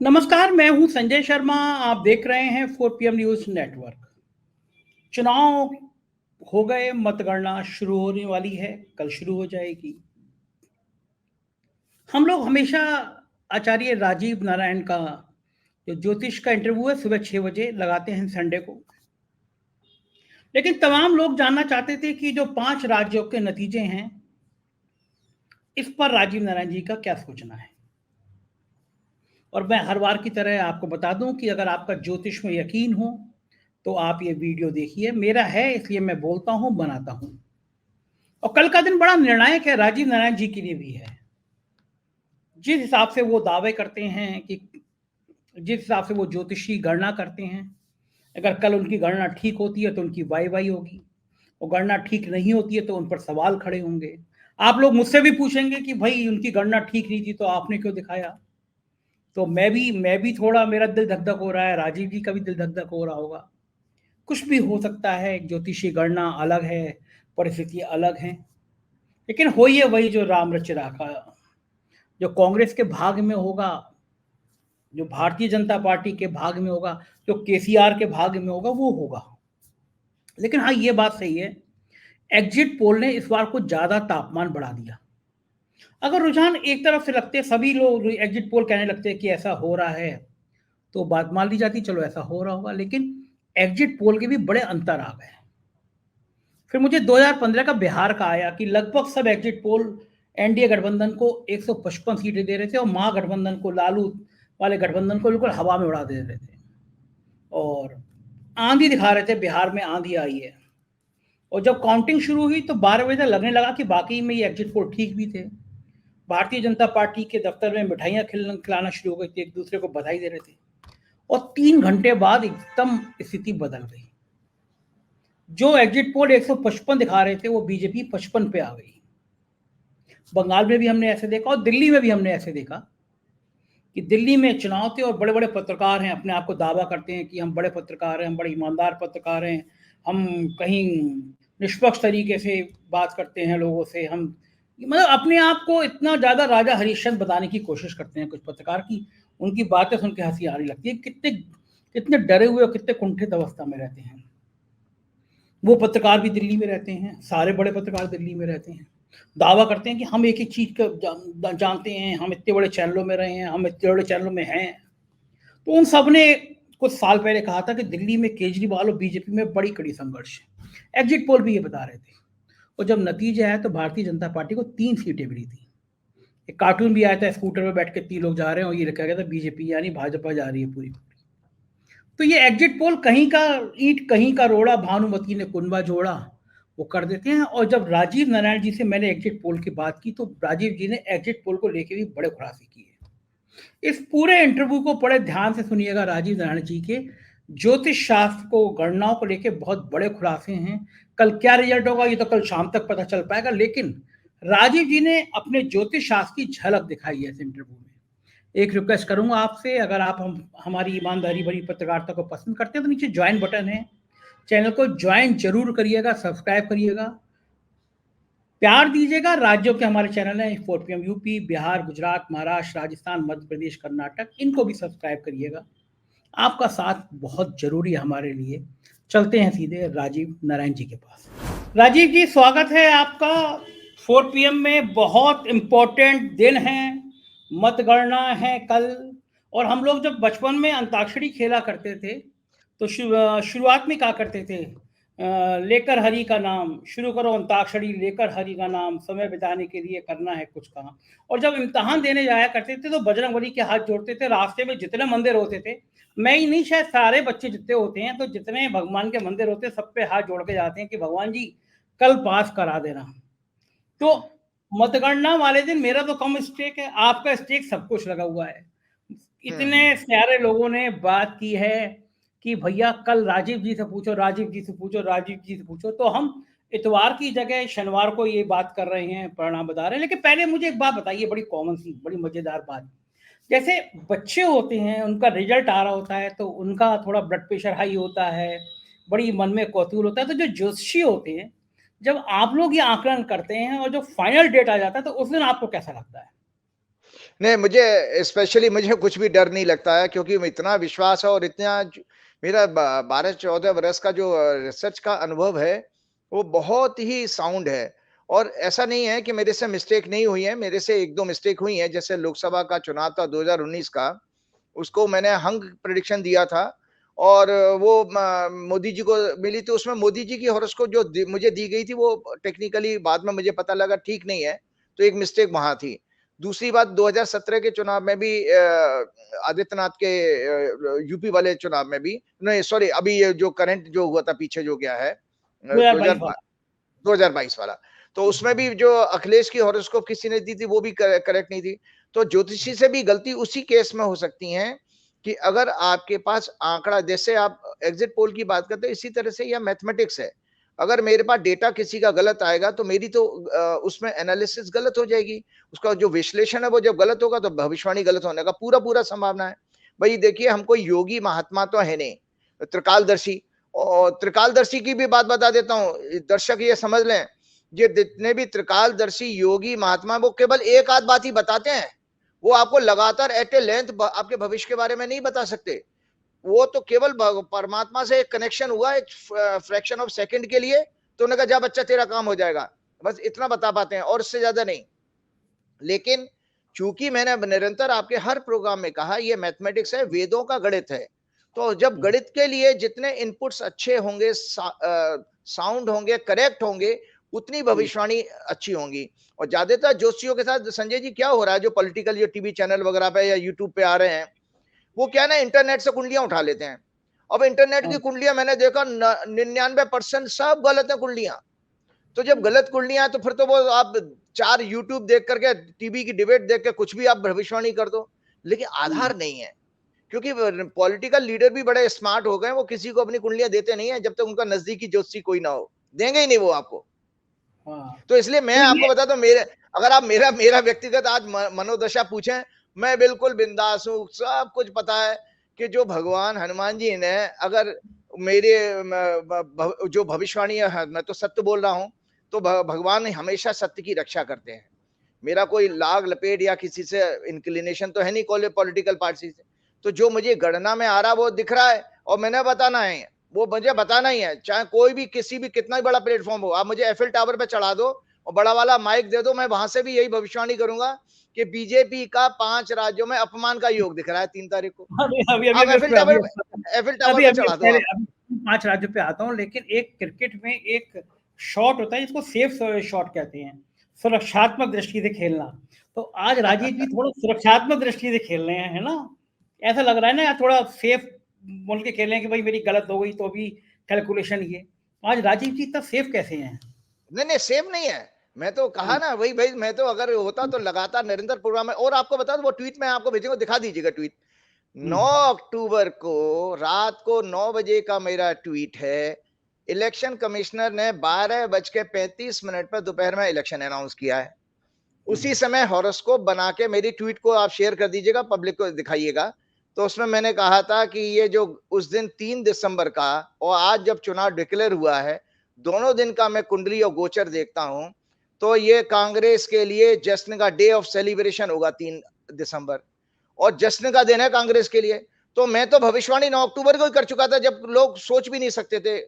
नमस्कार, मैं हूं संजय शर्मा। आप देख रहे हैं 4 PM न्यूज नेटवर्क। चुनाव हो गए, मतगणना शुरू होने वाली है, कल शुरू हो जाएगी। हम लोग हमेशा आचार्य राजीव नारायण का जो ज्योतिष का इंटरव्यू है सुबह 6 बजे लगाते हैं संडे को। लेकिन तमाम लोग जानना चाहते थे कि जो 5 राज्यों के नतीजे हैं इस पर राजीव नारायण जी का क्या सोचना है। और मैं हर बार की तरह आपको बता दूं कि अगर आपका ज्योतिष में यकीन हो तो आप ये वीडियो देखिए। मेरा है इसलिए मैं बोलता हूं, बनाता हूं। और कल का दिन बड़ा निर्णायक है राजीव नारायण जी के लिए भी है। जिस हिसाब से वो दावे करते हैं कि जिस हिसाब से वो ज्योतिषी गणना करते हैं, अगर कल उनकी गणना ठीक होती है तो उनकी वाई वाई होगी, और गणना ठीक नहीं होती है तो उन पर सवाल खड़े होंगे। आप लोग मुझसे भी पूछेंगे कि भाई उनकी गणना ठीक नहीं थी तो आपने क्यों दिखाया। तो मैं भी थोड़ा, मेरा दिल धक धक हो रहा है, राजीव जी का भी दिल धक धक हो रहा होगा। कुछ भी हो सकता है, ज्योतिषी गणना अलग है, परिस्थिति अलग है। लेकिन हो ये वही जो राम रच राखा। जो कांग्रेस के भाग में होगा, जो भारतीय जनता पार्टी के भाग में होगा, जो केसीआर के भाग में होगा वो होगा। लेकिन हाँ, ये बात सही है, एग्जिट पोल ने इस बार कुछ ज्यादा तापमान बढ़ा दिया। अगर रुझान एक तरफ से लगते, सभी लोग एग्जिट पोल कहने लगते कि ऐसा हो रहा है, तो बात मान ली जाती चलो ऐसा हो रहा होगा। लेकिन एग्जिट पोल के भी बड़े अंतर आ गए। फिर मुझे 2015 का बिहार का आया कि लगभग सब एग्जिट पोल एनडीए गठबंधन को 155 सीटें दे रहे थे, और महागठबंधन को, लालू वाले गठबंधन को बिल्कुल हवा में उड़ा दे रहे थे। और आंधी दिखा रहे थे, बिहार में आंधी आई है। और जब काउंटिंग शुरू हुई तो 12 बजे तक लगने लगा कि बाकी में ये एग्जिट पोल ठीक भी थे। भारतीय जनता पार्टी के दफ्तर में मिठाइयां खिलाना शुरू हो गई थी, एक दूसरे को बधाई दे रहे थे। और 3 घंटे बाद एकदम स्थिति बदल गई। जो एग्जिट पोल 155 दिखा रहे थे वो बीजेपी 55 पे आ गई। बंगाल में भी हमने ऐसे देखा और दिल्ली में भी हमने ऐसे देखा कि दिल्ली में चुनाव थे और बड़े बड़े पत्रकार हैं, अपने आप को दावा करते हैं कि हम बड़े पत्रकार हैं, हम बड़े ईमानदार पत्रकार हैं, हम कहीं निष्पक्ष तरीके से बात करते हैं लोगों से, हम मतलब अपने आप को इतना ज़्यादा राजा हरिश्चंद्र बताने की कोशिश करते हैं कुछ पत्रकार की। उनकी बातें सुन के हंसी आने लगती है। कितने कितने डरे हुए और कितने कुंठित अवस्था में रहते हैं वो पत्रकार भी। दिल्ली में रहते हैं, सारे बड़े पत्रकार दिल्ली में रहते हैं, दावा करते हैं कि हम एक एक चीज का जानते हैं, हम इतने बड़े चैनलों में रहे हैं, हम इतने बड़े चैनलों में हैं। तो उन सब ने कुछ साल पहले कहा था कि दिल्ली में केजरीवाल और बीजेपी में बड़ी कड़ी संघर्ष है। एग्जिट पोल भी ये बता रहे थे। और जब नतीजे आया तो भारतीय जनता पार्टी को 3 सीटें मिली थी। एक कार्टून भी आया था, स्कूटर में बैठ के 3 लोग जा रहे हैं और ये लिखा गया था बीजेपी यानी भाजपा जा रही है पूरी। तो ये एग्जिट पोल कहीं का ईंट कहीं का रोड़ा, भानुमति ने कुनबा जोड़ा, वो कर देते हैं। और जब राजीव नारायण जी से मैंने एग्जिट पोल की बात की तो राजीव जी ने एग्जिट पोल को लेकर भी बड़े खुलासे किए। इस पूरे इंटरव्यू को बड़े ध्यान से सुनिएगा। राजीव नारायण जी के ज्योतिष शास्त्र को, गणनाओं को लेकर बहुत बड़े खुलासे हैं। कल क्या रिजल्ट होगा ये तो कल शाम तक पता चल पाएगा, लेकिन राजीव जी ने अपने ज्योतिष शास्त्र की झलक दिखाई है इस इंटरव्यू में। एक रिक्वेस्ट करूंगा आपसे, अगर आप हमारी ईमानदारी भरी पत्रकारिता को पसंद करते हैं तो नीचे ज्वाइन बटन है, चैनल को ज्वाइन जरूर करिएगा, सब्सक्राइब करिएगा, प्यार दीजिएगा। राज्यों के हमारे चैनल हैं 4 PM यूपी, बिहार, गुजरात, महाराष्ट्र, राजस्थान, मध्य प्रदेश, कर्नाटक, इनको भी सब्सक्राइब करिएगा। आपका साथ बहुत जरूरी है हमारे लिए। चलते हैं सीधे राजीव नारायण जी के पास। राजीव जी, स्वागत है आपका 4 PM में। बहुत इंपॉर्टेंट दिन है, मतगणना है कल। और हम लोग जब बचपन में अंताक्षरी खेला करते थे तो शुरुआत में क्या करते थे, लेकर हरि का नाम, शुरू करो अंताक्षरी, लेकर हरि का नाम, समय बिताने के लिए करना है कुछ काम। और जब इम्तहान देने जाया करते थे तो बजरंगबली के हाथ जोड़ते थे। रास्ते में जितने मंदिर होते थे, मैं ही नहीं शायद सारे बच्चे जितने होते हैं, तो जितने भगवान के मंदिर होते हैं सब पे हाथ जोड़ के जाते हैं कि भगवान जी कल पास करा देना। तो मतगणना वाले दिन मेरा तो कम स्टेक है, आपका स्टेक सब कुछ लगा हुआ है। इतने सारे लोगों ने बात की है कि भैया कल राजीव जी से पूछो, राजीव जी से पूछो, राजीव जी से पूछो। तो हम इतवार की जगह शनिवार को ये बात कर रहे हैं, परिणाम बता रहे हैं। लेकिन पहले मुझे एक बात बताइए, बड़ी कॉमन सी, बड़ी मजेदार बात। जैसे बच्चे होते हैं, उनका रिजल्ट आ रहा होता है तो उनका थोड़ा ब्लड प्रेशर हाई होता है, बड़ी मन में कौतूहल होता है। तो जो ज्योतिषी होते हैं, जब आप लोग ये आकलन करते हैं और जो फाइनल डेट आ जाता है तो उस दिन आपको कैसा लगता है? नहीं, मुझे स्पेशली मुझे कुछ भी डर नहीं लगता है, क्योंकि इतना विश्वास है और इतना मेरा 12-14 वर्ष का जो रिसर्च का अनुभव है, वो बहुत ही साउंड है। और ऐसा नहीं है कि मेरे से मिस्टेक नहीं हुई है, मेरे से 1-2 मिस्टेक हुई हैं। जैसे लोकसभा का चुनाव था 2019 का, उसको मैंने हंग प्रेडिक्शन दिया था और वो मोदी जी को मिली, तो उसमें मोदी जी की हॉरोस्कोप जो मुझे दी गई थी, वो टेक्निकली बाद में मुझे पता लगा ठीक नहीं है, तो एक मिस्टेक वहां थी। दूसरी बात, 2017 के चुनाव में भी आदित्यनाथ के यूपी वाले चुनाव में भी, नहीं सॉरी, अभी ये जो करंट जो हुआ था पीछे जो गया है 2022 वाला। 2022 वाला, तो उसमें भी जो अखिलेश की हॉरोस्कोप किसी ने दी थी, वो भी करेक्ट नहीं थी। तो ज्योतिषी से भी गलती उसी केस में हो सकती है कि अगर आपके पास आंकड़ा, जैसे आप एग्जिट पोल की बात करते हैं, इसी तरह से यह मैथमेटिक्स है। अगर मेरे पास डेटा किसी का गलत आएगा, तो मेरी तो उसमें एनालिसिस गलत हो जाएगी, उसका जो विश्लेषण है वो जब गलत होगा, तो भविष्यवाणी गलत होने का पूरा पूरा संभावना है। भाई देखिए, हम कोई योगी महात्मा तो है नहीं, त्रिकालदर्शी। और त्रिकालदर्शी की भी बात बता देता हूँ, दर्शक ये समझ लें, ये जितने भी त्रिकालदर्शी योगी महात्मा, वो केवल एक आध बात ही बताते हैं, वो आपको लगातार एट ए लेंथ आपके भविष्य के बारे में नहीं बता सकते। वो तो केवल परमात्मा से एक कनेक्शन हुआ एक फ्रैक्शन ऑफ सेकंड के लिए, तो उन्होंने कहा जा बच्चा तेरा काम हो जाएगा, बस इतना बता पाते हैं और इससे ज्यादा नहीं। लेकिन चूंकि मैंने निरंतर आपके हर प्रोग्राम में कहा, ये मैथमेटिक्स है, वेदों का गणित है। तो जब गणित के लिए जितने इनपुट्स अच्छे होंगे, साउंड होंगे, करेक्ट होंगे, उतनी भविष्यवाणी अच्छी होंगी। और ज्यादातर जोशियों के साथ संजय जी क्या हो रहा है, जो पॉलिटिकल जो टीवी चैनल वगैरह पे या यूट्यूब पे आ रहे हैं, वो क्या ना इंटरनेट से कुंडलियां उठा लेते हैं। अब इंटरनेट की कुंडलियां मैंने देखा 99% सब गलत है कुंडलियां। तो जब गलत कुंडलियां, तो फिर तो वो आप 4 यूट्यूब देख करके, टीवी की डिबेट देख के कुछ भी आप भविष्यवाणी कर दो, लेकिन आधार नहीं है। क्योंकि पॉलिटिकल लीडर भी बड़े स्मार्ट हो गए, वो किसी को अपनी कुंडलियां देते नहीं है जब तक उनका नजदीकी ज्योतिषी कोई ना हो, देंगे ही नहीं वो आपको। तो इसलिए मैं आपको बताता हूं, मेरे अगर आप मेरा मेरा व्यक्तिगत आज मनोदशा पूछें, मैं बिल्कुल बिंदास हूं, सब कुछ पता है कि जो भगवान हनुमान जी ने अगर मेरे जो भविष्यवाणी है, मैं तो सत्य बोल रहा हूं, तो भगवान हमेशा सत्य की रक्षा करते हैं। मेरा कोई लाग लपेट या किसी से इंक्लिनेशन तो है नहीं पॉलिटिकल पार्टी से। तो जो मुझे गणना में आ रहा वो दिख रहा है और मैंने बताना है, वो मुझे बताना ही है, चाहे कोई भी किसी भी कितना ही बड़ा प्लेटफॉर्म हो। आप मुझे एफिल टावर पे चढ़ा दो और बड़ा वाला माइक दे दो, मैं वहां से भी यही भविष्यवाणी करूंगा कि बीजेपी का 5 राज्यों में अपमान का योग दिख रहा है 3 तारीख को। आप एफिल टावर पे चढ़ा दो। आप 5 राज्यों पे आता हूँ, लेकिन एक क्रिकेट में एक शॉट होता है जिसको सेफ शॉट कहते हैं, सुरक्षात्मक दृष्टि से खेलना। तो आज राजीव जी थोड़ा सुरक्षात्मक दृष्टि से खेल रहे हैं, है ना? ऐसा लग रहा है ना, थोड़ा सेफ बोल के खेल रहे हैं कि भाई मेरी गलत हो गई तो भी कैलकुलेशन ये। आज राजीव जी इतना सेफ कैसे हैं? नहीं सेफ नहीं है। मैं तो कहा ना, वही भाई, मैं तो अगर होता तो लगातार निरंतर प्रोग्राम है। और आपको बता दो, वो ट्वीट में आपको भेजूंगा, दिखा दीजिएगा ट्वीट। 9 अक्टूबर को रात को 9 बजे का मेरा ट्वीट है। इलेक्शन कमिश्नर ने 12:35 पर दोपहर में इलेक्शन अनाउंस किया है। उसी समय हॉरोस्कोप बना के मेरी ट्वीट को आप शेयर कर दीजिएगा, पब्लिक को दिखाइएगा। तो उसमें मैंने कहा था कि ये जो उस दिन 3 दिसंबर का और आज जब चुनाव डिक्लेयर हुआ है, दोनों दिन का मैं कुंडली और गोचर देखता हूं, तो ये कांग्रेस के लिए जश्न का डे ऑफ सेलिब्रेशन होगा 3 दिसंबर, और जश्न का दिन है कांग्रेस के लिए। तो मैं तो भविष्यवाणी 9 अक्टूबर को ही कर चुका था, जब लोग सोच भी नहीं सकते थे।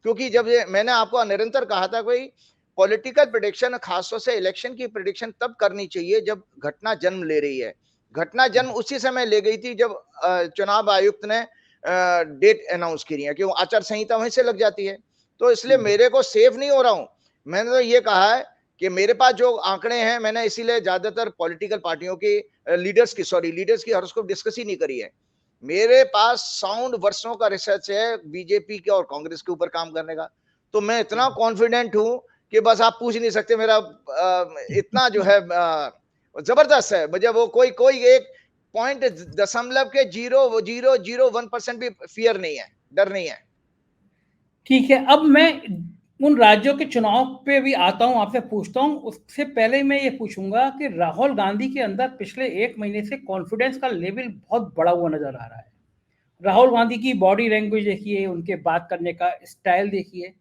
क्योंकि जब मैंने आपको निरंतर कहा था, कोई पॉलिटिकल प्रेडिक्शन, खासतौर से इलेक्शन की प्रेडिक्शन तब करनी चाहिए जब घटना जन्म ले रही है। घटना जन्म उसी समय ले गई थी जब चुनाव आयुक्त ने डेट अनाउंस की है, क्यों आचार संहिता वहीं से लग जाती है। तो इसलिए मेरे को सेफ नहीं हो रहा हूं। मैंने तो ये कहा है कि मेरे पास जो आंकड़े हैं, मैंने इसीलिए ज्यादातर पॉलिटिकल पार्टियों की लीडर्स की हॉरोस्कोप डिस्कस ही नहीं करी है। मेरे पास साउंड वर्षों का रिसर्च है बीजेपी के और कांग्रेस के ऊपर काम करने का। तो मैं इतना कॉन्फिडेंट हूं कि बस आप पूछ नहीं सकते। मेरा इतना जो है जबरदस्त है मुझे, वो कोई कोई एक 0.0001% भी फियर नहीं है, डर नहीं है। ठीक है, अब मैं उन राज्यों के चुनाव पे भी आता हूं, आपसे पूछता हूं। उससे पहले मैं ये पूछूंगा कि राहुल गांधी के अंदर पिछले 1 महीने से कॉन्फिडेंस का लेवल बहुत बढ़ा हुआ नजर आ रहा है। राहुल गांधी की बॉडी लैंग्वेज देखिए, उनके बात करने का स्टाइल देखिए।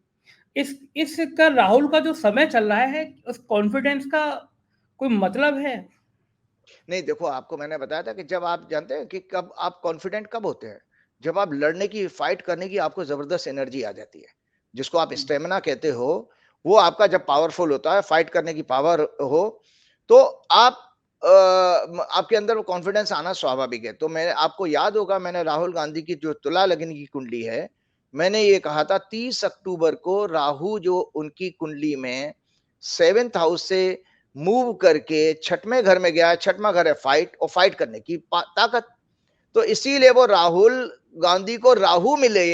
इसका राहुल का जो समय चल रहा है, उस कॉन्फिडेंस का कोई मतलब है? नहीं देखो, आपको मैंने बताया था कि जब आप जानते हैं कि कब आप कॉन्फिडेंट कब होते हैं? जब आप लड़ने की, फाइट करने की आपको ज़बरदस्त एनर्जी आ जाती है। जिसको आप हुँ, स्टैमिना कहते हो, वो आपका जब पावरफुल होता है, फाइट करने की पावर हो, तो आप आपके अंदर वो कॉन्फिडेंस आना स्वाभाविक है। तो मैं आपको याद होगा, मैंने राहुल गांधी की जो तुला लग्न की कुंडली है, मैंने ये कहा था 30 अक्टूबर को राहु जो उनकी कुंडली में 7th हाउस से मूव करके छठवें घर में गया है। छठवां घर है फाइट, और फाइट करने की ताकत। तो इसीलिए वो राहुल गांधी को राहु मिले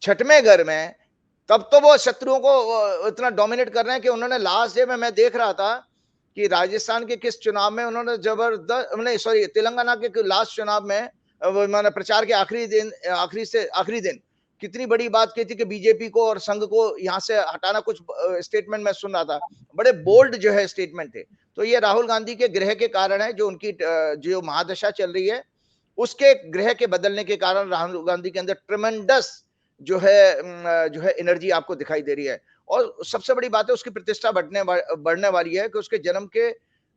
छठवें घर में, तब तो वो शत्रुओं को इतना डोमिनेट कर रहे हैं कि उन्होंने लास्ट डे में, मैं देख रहा था कि राजस्थान के किस चुनाव में उन्होंने जबरदस्त, नहीं सॉरी, तेलंगाना के लास्ट चुनाव में, मैंने प्रचार के आखिरी दिन, आखिरी दिन कितनी बड़ी बात की थी कि बीजेपी को और संघ को यहाँ से हटाना। कुछ स्टेटमेंट मैं सुन रहा था, बड़े बोल्ड जो है स्टेटमेंट थे। तो ये राहुल गांधी के ग्रह के कारण है, जो उनकी जो महादशा चल रही है, उसके ग्रह के बदलने के कारण राहुल गांधी के अंदर ट्रिमेंडस जो है एनर्जी आपको दिखाई दे रही है। और सबसे बड़ी बात है, उसकी प्रतिष्ठा बढ़ने वाली है कि उसके जन्म के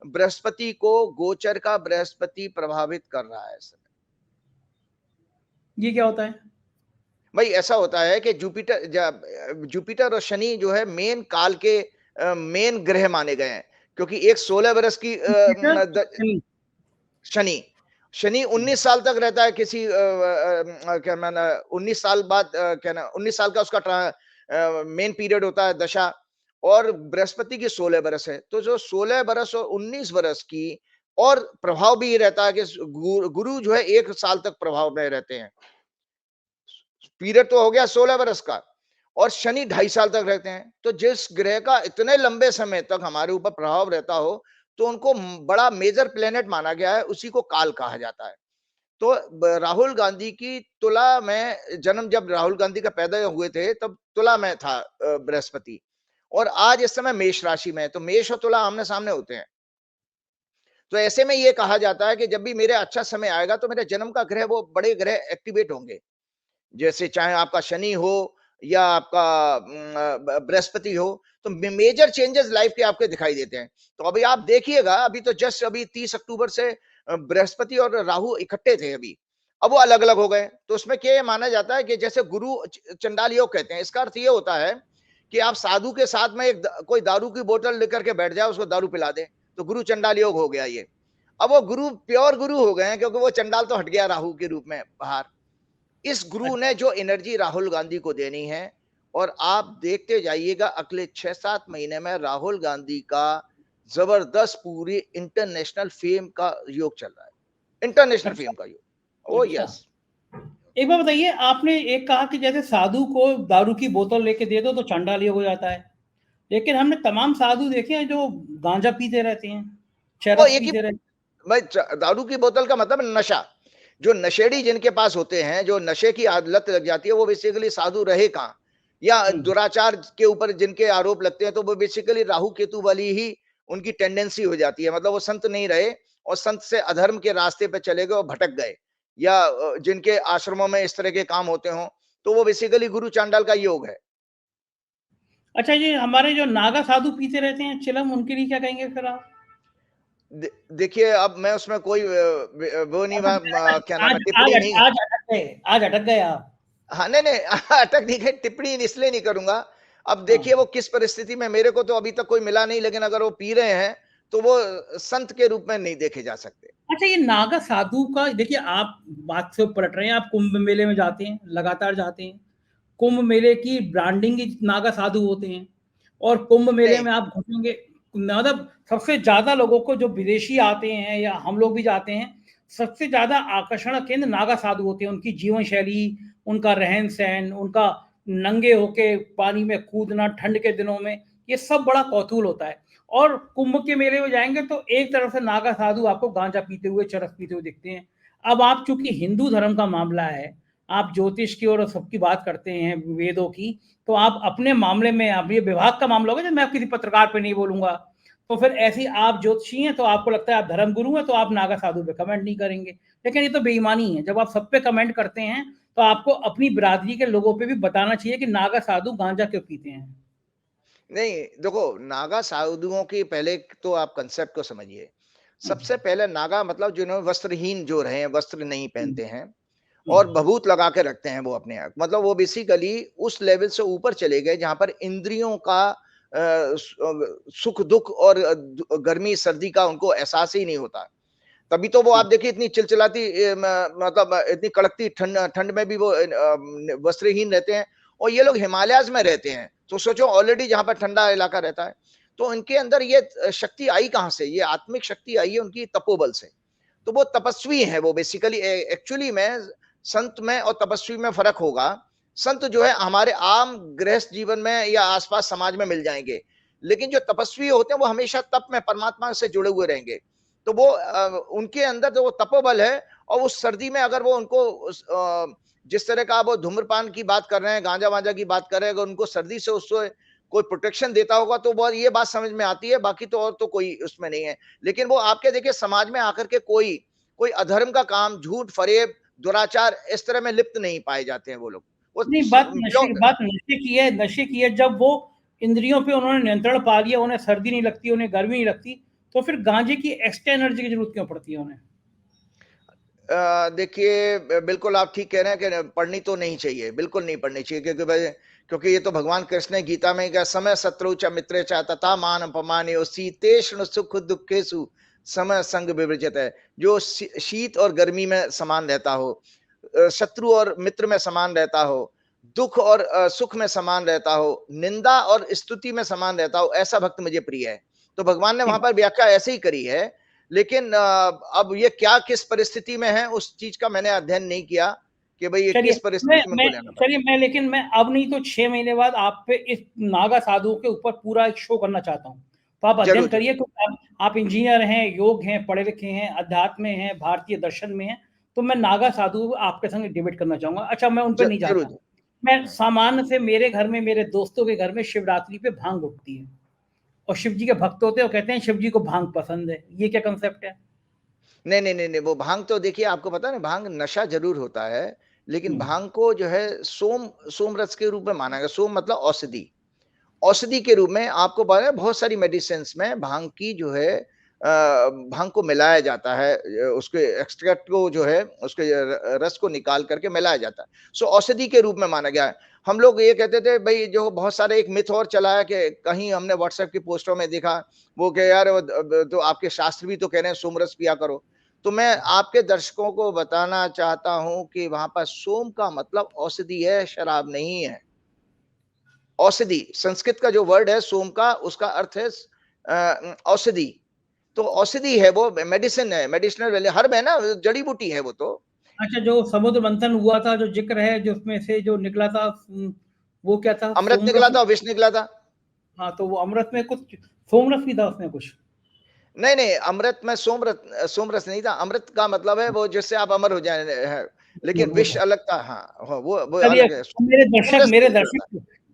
बृहस्पति को, गोचर का बृहस्पति प्रभावित कर रहा है इस समय। ये क्या होता है? भाई ऐसा होता है कि जुपिटर और शनि जो है मेन काल के मेन ग्रह माने गए हैं, क्योंकि एक 16 वर्ष की जुपिटर, शनि। शनि, शनि 19 साल तक रहता है किसी क्या मैंने 19 साल बाद क्या ना 19 साल का उसका मेन पीरियड होता है दशा। और बृहस्पति की 16 बरस है, तो जो 16 बरस और 19 बरस की, और प्रभाव भी ये रहता है कि गुरु जो है 1 साल तक प्रभाव में रहते हैं। पीरियड तो हो गया 16 बरस का, और शनि 2.5 साल तक रहते हैं। तो जिस ग्रह का इतने लंबे समय तक हमारे ऊपर प्रभाव रहता हो, तो उनको बड़ा मेजर प्लेनेट माना गया है, उसी को काल कहा जाता है। तो राहुल गांधी की तुला में जन्म, जब राहुल गांधी का पैदा हुए थे तब तुला में था बृहस्पति, और आज इस समय मेष राशि में है। तो मेष और तुला आमने सामने होते हैं। तो ऐसे में ये कहा जाता है कि जब भी मेरे अच्छा समय आएगा, तो मेरे जन्म का ग्रह, वो बड़े ग्रह एक्टिवेट होंगे। जैसे चाहे आपका शनि हो या आपका बृहस्पति हो, तो मेजर चेंजेस लाइफ के आपके दिखाई देते हैं। तो अभी आप देखिएगा, अभी तो जस्ट अभी 30 अक्टूबर से बृहस्पति और राहु इकट्ठे थे अभी, अब वो अलग अलग हो गए। तो उसमें क्या माना जाता है कि जैसे गुरु चंडाल योग कहते हैं, इसका अर्थ ये होता है कि आप साधु के साथ में कोई दारू की बोतल लेकर के बैठ जाए, उसको दारू पिला दे, तो गुरु चंडाल योग हो गया ये। अब वो गुरु प्योर गुरु हो गए हैं, क्योंकि वो चंडाल तो हट गया राहु के रूप में बाहर। इस गुरु ने जो एनर्जी राहुल गांधी को देनी है, और आप देखते जाइएगा अगले 6-7 महीने में राहुल गांधी का जबरदस्त पूरी इंटरनेशनल फेम का योग चल रहा है, इंटरनेशनल फेम अच्छा, का योग। ओ अच्छा। यस। एक बार बताइए, आपने एक कहा कि जैसे साधु को दारू की बोतल लेके दे दो तो चांडाल योग हो जाता है, लेकिन हमने तमाम साधु देखे हैं जो गांजा पीते रहते हैं, वो चरस एक ही, पीते रहते भाई दारू की बोतल का मतलब नशा। जो नशेड़ी जिनके पास होते हैं, जो नशे की लत लग जाती है, वो बेसिकली साधु रहे कहाँ, या हैं। दुराचार के ऊपर जिनके आरोप लगते हैं, तो वो बेसिकली राहु केतु वाली ही उनकी टेंडेंसी हो जाती है। मतलब वो संत नहीं रहे, और संत से अधर्म के रास्ते पे चले गए और भटक गए, या जिनके आश्रमों में इस तरह के काम होते हों, तो वो बेसिकली गुरु चांडाल का योग है। अच्छा, ये हमारे जो नागा साधु पीते रहते हैं चिलम, उनके लिए क्या कहेंगे फिर आप? देखिए, अब मैं उसमें कोई वो नहीं, अच्छा, क्या नाम आज है, टिप्पणी नहीं। आज अटक गए, आज अटक गए आप। हाँ, नहीं नहीं अटक नहीं गए, टिप्पणी इसलिए नहीं करूंगा। अब देखिए हाँ। वो किस परिस्थिति में, मेरे को तो अभी तक कोई मिला नहीं, लेकिन अगर वो पी रहे हैं, तो वो संत के रूप में नहीं देखे जा सकते। अच्छा, ये नागा साधु का देखिए, आप बात से पलट रहे हैं, आप कुंभ मेले में जाते हैं, लगातार जाते हैं। कुंभ मेले की ब्रांडिंग ही नागा साधु होते हैं, और कुंभ मेले नहीं में आप घुसेंगे, मतलब सबसे ज्यादा लोगों को, जो विदेशी आते हैं या हम लोग भी जाते हैं, सबसे ज्यादा आकर्षण केंद्र नागा साधु होते हैं। उनकी जीवन शैली, उनका रहन सहन, उनका नंगे होके पानी में कूदना ठंड के दिनों में, ये सब बड़ा कौतूहल होता है। और कुंभ के मेले में जाएंगे तो एक तरफ से नागा साधु आपको गांजा पीते हुए, चरस पीते हुए दिखते हैं। अब आप चूंकि हिंदू धर्म का मामला है, आप ज्योतिष की और सबकी बात करते हैं, वेदों की, तो आप अपने मामले में, आप ये विभाग का मामला होगा, जब मैं किसी पत्रकार पे नहीं बोलूंगा, तो फिर ऐसी आप ज्योतिषी हैं तो आपको लगता है आप धर्म गुरु हैं, तो आप नागा साधु पे कमेंट नहीं करेंगे। लेकिन ये तो बेईमानी है, जब आप सब पे कमेंट करते हैं तो आपको अपनी बिरादरी के लोगों पे भी बताना चाहिए कि नागा साधु गांजा क्यों पीते हैं। नहीं, देखो नागा साधुओं की पहले तो आप कंसेप्ट को समझिए। सबसे पहले नागा मतलब जिन्होंने वस्त्रहीन जो रहे हैं, वस्त्र नहीं पहनते हैं और हम्म, भभूत लगा के रखते हैं वो अपने आप, मतलब वो बेसिकली उस लेवल से ऊपर चले गए जहां पर इंद्रियों का सुख दुख और गर्मी सर्दी का उनको एहसास ही नहीं होता। तभी तो वो आप देखिए इतनी चिलचिलाती मतलब इतनी कड़कती ठंड ठंड में भी वो वस्त्रहीन रहते हैं। और ये लोग हिमालयाज में रहते हैं, तो सोचो ऑलरेडी जहां पर ठंडा इलाका रहता है, तो इनके अंदर ये शक्ति आई कहां से? ये आत्मिक शक्ति आई है उनकी तपोबल से। तो वो तपस्वी है, वो बेसिकली एक्चुअली में संत में और तपस्वी में फर्क होगा। संत जो है हमारे आम गृहस्थ जीवन में या आसपास समाज में मिल जाएंगे, लेकिन जो तपस्वी होते हैं वो हमेशा तप में परमात्मा से जुड़े हुए रहेंगे। तो वो उनके अंदर जो वो तपोबल है, और उस सर्दी में अगर वो उनको जिस तरह का वो धूम्रपान की बात कर रहे हैं, गांजा वांजा की बात कर रहे हैं, अगर उनको सर्दी से उससे कोई प्रोटेक्शन देता होगा तो वो ये बात समझ में आती है, बाकी तो और तो कोई उसमें नहीं है। लेकिन वो आपके देखिए समाज में आकर के कोई कोई अधर्म का काम, झूठ फरेब दुराचार इस तरह में लिप्त नहीं पाए जाते हैं वो लोग। वो नहीं, बात नशे की है। जब वो इंद्रियों पे उन्होंने नियंत्रण पा लिया, उन्हें सर्दी नहीं लगती, उन्हें गर्मी नहीं लगती, तो फिर गांजे की एक्स्ट्रा एनर्जी की जरूरत क्यों पड़ती है उन्हें? देखिए बिल्कुल आप ठीक कह रहे हैं कि पढ़नी तो नहीं चाहिए, बिल्कुल नहीं पढ़नी चाहिए, क्योंकि ये तो भगवान कृष्ण ने गीता में कहा, समय शत्रु च मित्रे च तथा मान अपमाने शीतेष्ण सुख दुखेषु समय संग विवर्जित है। जो शीत और गर्मी में समान रहता हो, शत्रु और मित्र में समान रहता हो, दुख और सुख में समान रहता हो, निंदा और स्तुति में समान रहता हो, ऐसा भक्त मुझे प्रिय है। तो भगवान ने वहां पर व्याख्या ऐसे ही करी है। लेकिन अब ये क्या किस परिस्थिति में है उस चीज का मैंने अध्ययन नहीं किया कि भाई ये किस परिस्थिति में को लेना पड़ा। चलिए लेकिन मैं अब नहीं तो 6 महीने बाद आप पे इस नागा साधुओं के ऊपर पूरा एक शो करना चाहता हूँ, तो आप अध्ययन करिए। तो आप इंजीनियर हैं, योग हैं, पढ़े लिखे हैं, अध्यात्म में हैं, भारतीय दर्शन में हैं, तो मैं नागा साधु आपके संग डिबेट करना चाहूंगा। अच्छा, मैं उन पर नहीं जाता, मैं सामान्य से मेरे घर में, मेरे दोस्तों के घर में शिवरात्रि पे भांग उठती है, और शिव जी के भक्त होते हैं और कहते हैं शिव जी को भांग पसंद है। ये क्या कंसेप्ट है? नहीं नहीं नहीं नहीं, वो भांग तो देखिए आपको पता है, भांग नशा जरूर होता है, लेकिन भांग को जो है सोम रस के रूप में माना गया। सोम मतलब औषधि, औषधि के रूप में आपको पता है बहुत सारी मेडिसिन में भांग की जो है भांग को मिलाया जाता है, उसके एक्सट्रैक्ट को जो है उसके रस को निकाल करके मिलाया जाता है। सो औषधि के रूप में माना गया है। हम लोग ये कहते थे भाई, जो बहुत सारे एक मिथ और चला है कि कहीं हमने व्हाट्सएप की पोस्टों में देखा, वो कह यार तो आपके शास्त्र भी तो कह रहे हैं सोमरस पिया करो। तो मैं आपके दर्शकों को बताना चाहता हूं कि वहां पर सोम का मतलब औषधि है, शराब नहीं है। औषधि संस्कृत का जो वर्ड है सोम का, उसका अर्थ है औषधि। तो औषधि है, वो मेडिसिन है, मेडिसिनल वैल्यू, हर्ब है ना, जड़ी बूटी है वो तो। अच्छा, जो समुद्र मंथन हुआ था, जो जिक्र है, जो उसमें से जो निकला था, वो क्या था? अमृत निकला था, विष निकला था। हाँ, तो वो अमृत में कुछ सोमरस भी था उसमें कुछ। नहीं नहीं, अमृत में सोमरस नहीं था। अमृत का मतलब है वो जिससे आप अमर हो जाए है, लेकिन विष अलग था। हाँ वो चलिए, अलग है।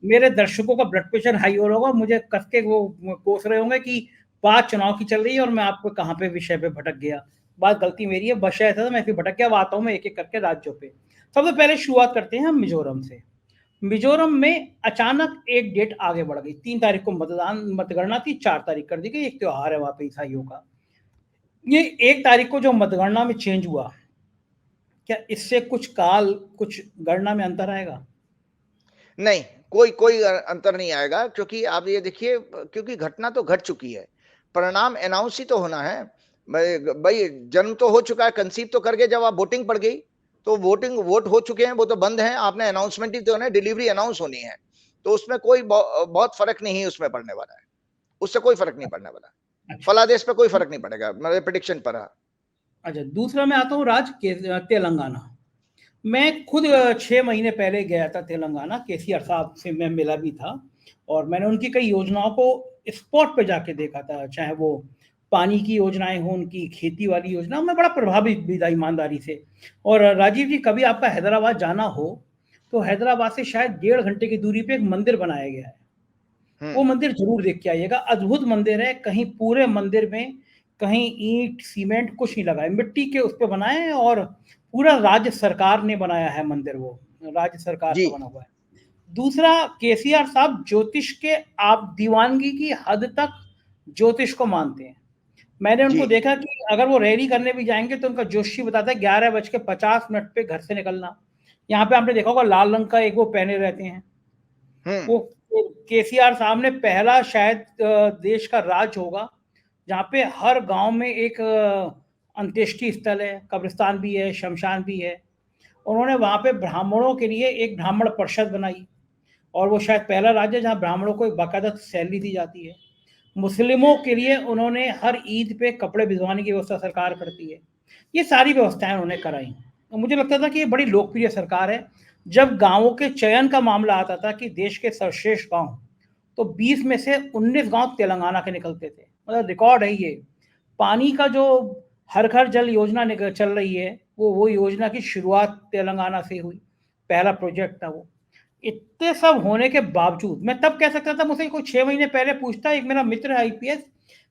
मेरे दर्शकों का ब्लड प्रेशर हाई हो रहा होगा, मुझे कस के वो कोस रहे होंगे कि बात चुनाव की चल रही है और मैं आपको कहाँ पे विषय पे भटक गया। बात गलती मेरी है, विषय था तो मैं फिर भटक गया। आता हूँ मैं एक एक करके राज्यों पे। सबसे पहले शुरुआत करते हैं हम मिजोरम से। मिजोरम में अचानक एक डेट आगे बढ़ गई। 3 तारीख को मतगणना थी, 4 तारीख कर दी गई। एक त्योहार है वहां पे ईसाइयों का। ये 1 तारीख को जो मतगणना में चेंज हुआ, क्या इससे कुछ गणना में अंतर आएगा? नहीं, कोई अंतर नहीं आएगा, क्योंकि आप ये देखिए, क्योंकि घटना तो घट चुकी है, परिणाम अनाउंस ही तो होना है। भाई जन्म तो हो चुका है, कंसीव तो करके जब आप वोटिंग पड़ गई, तो वोट हो चुके हैं, वो तो बंद है, आपने अनाउंसमेंट ही तो है, डिलीवरी अनाउंस होनी है। तो उसमें कोई बहुत फर्क नहीं है उसमें पड़ने वाला है, उससे कोई फर्क नहीं पड़ने वाला। अच्छा, फलादेश पे कोई फर्क नहीं पड़ेगा, मेरे प्रेडिक्शन पर। अच्छा, दूसरा मैं आता हूँ तेलंगाना। मैं खुद 6 महीने पहले गया था तेलंगाना, केसीआर साहब से मैं मिला भी था, और मैंने उनकी कई योजनाओं को स्पॉट पे जाके देखा था। चाहे वो पानी की योजनाएं हो, उनकी खेती वाली योजना, मैं बड़ा प्रभावित भी था ईमानदारी से। और राजीव जी, कभी आपका हैदराबाद जाना हो तो हैदराबाद से शायद 1.5 घंटे की दूरी पे एक मंदिर बनाया गया है, वो मंदिर जरूर देख के आइएगा। अद्भुत मंदिर है। कहीं पूरे मंदिर में कहीं ईंट सीमेंट कुछ नहीं लगा है, मिट्टी के उस पर बनाए हैं, और पूरा राज्य सरकार ने बनाया है मंदिर, वो राज्य सरकार जी का बना हुआ है। दूसरा, केसीआर साहब ज्योतिष के आप दीवानगी की हद तक ज्योतिष को मानते हैं। मैंने जी। उनको देखा कि अगर वो रैली करने भी जाएंगे तो उनका जोशी बताता है 11:50 पे घर से निकलना। यहाँ पे आपने देखा होगा लाल रंग का एक वो पहने रहते हैं। वो केसीआर साहब ने पहला शायद देश का राज्य होगा जहाँ पे हर गांव में एक अंत्येष्टि स्थल है, कब्रिस्तान भी है, शमशान भी है। उन्होंने वहाँ पे ब्राह्मणों के लिए एक ब्राह्मण परिषद बनाई और वो शायद पहला राज्य जहाँ ब्राह्मणों को एक बाकायदा सैलरी दी जाती है। मुस्लिमों के लिए उन्होंने हर ईद पे कपड़े भिजवाने की व्यवस्था सरकार करती है। ये सारी व्यवस्थाएं उन्होंने कराई। तो मुझे लगता था कि ये बड़ी लोकप्रिय सरकार है। जब गांवों के चयन का मामला आता था कि देश के सर्वश्रेष्ठ गांव, तो 20 में से 19 गांव तेलंगाना के निकलते थे। मतलब रिकॉर्ड है ये। पानी का जो हर घर जल योजना चल रही है, वो योजना की शुरुआत तेलंगाना से हुई। पहला प्रोजेक्ट था वो। इतने सब होने के बावजूद मैं तब कह सकता था, मुझसे कोई 6 महीने पहले पूछता, एक मेरा मित्र है आईपीएस,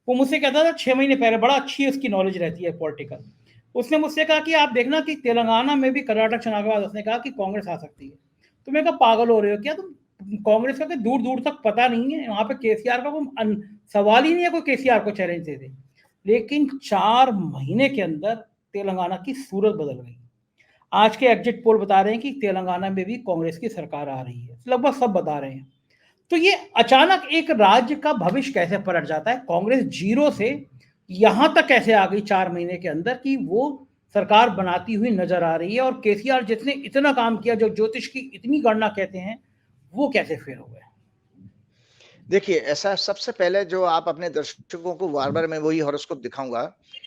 वो मुझसे कहता था 6 महीने पहले, बड़ा अच्छी उसकी नॉलेज रहती है पॉलिटिकल। उसने मुझसे कहा कि आप देखना कि तेलंगाना में भी कर्नाटक चुनाव के बाद उसने कहा कि कांग्रेस आ सकती है। तो मैं कहा पागल हो रहे हो क्या तुम, कांग्रेस का दूर दूर तक पता नहीं है, वहां पे केसीआर का कोई सवाल ही नहीं है कोई केसीआर को चैलेंज दे दे। लेकिन 4 महीने के अंदर तेलंगाना की सूरत बदल गई। आज के एग्जिट पोल बता रहे हैं कि तेलंगाना में भी कांग्रेस की सरकार आ रही है, लगभग सब बता रहे हैं। तो ये अचानक एक राज्य का भविष्य कैसे पलट जाता है, कांग्रेस जीरो से यहां तक कैसे आ गई 4 महीने के अंदर कि वो सरकार बनाती हुई नजर आ रही है। और केसीआर जिसने इतना काम किया, जो ज्योतिष की इतनी गणना कहते हैं, वो कैसे फेल हो गए। देखिए, ऐसा सबसे पहले जो आप अपने दर्शकों को बार-बार मैं वही हॉरोस्कोप दिखाऊँगा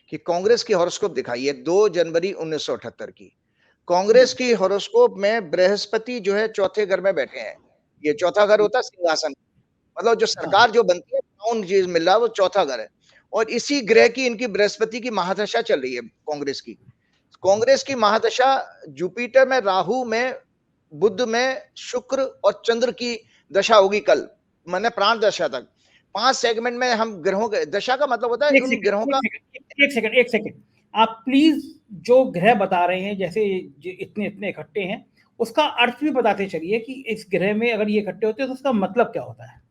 कि कांग्रेस की हॉरोस्कोप दिखाई है 2 जनवरी 1978 की। कांग्रेस की हॉरोस्कोप में बृहस्पति जो है चौथे घर में बैठे हैं। ये चौथा घर होता है सिंहासन, मतलब जो हाँ, सरकार जो बनती है, क्राउन चीज़ मिल रहा है, वो चौथा घर है। और इसी ग्रह की इनकी बृहस्पति की महादशा चल रही है कांग्रेस की। कांग्रेस की महादशा जुपिटर में, राहु में, बुध में, शुक्र और चंद्र की दशा होगी कल, माने प्राण दशा तक। 5 सेगमेंट में हम ग्रहों के दशा का मतलब होता है एक उन ग्रहों सेकंड का। एक सेकंड एक सेकंड एक सेकंड आप प्लीज जो ग्रह बता रहे हैं, जैसे इतने इतने इकट्ठे हैं, उसका अर्थ भी बताते चलिए कि इस ग्रह में अगर ये इकट्ठे होते हैं तो उसका मतलब क्या होता है।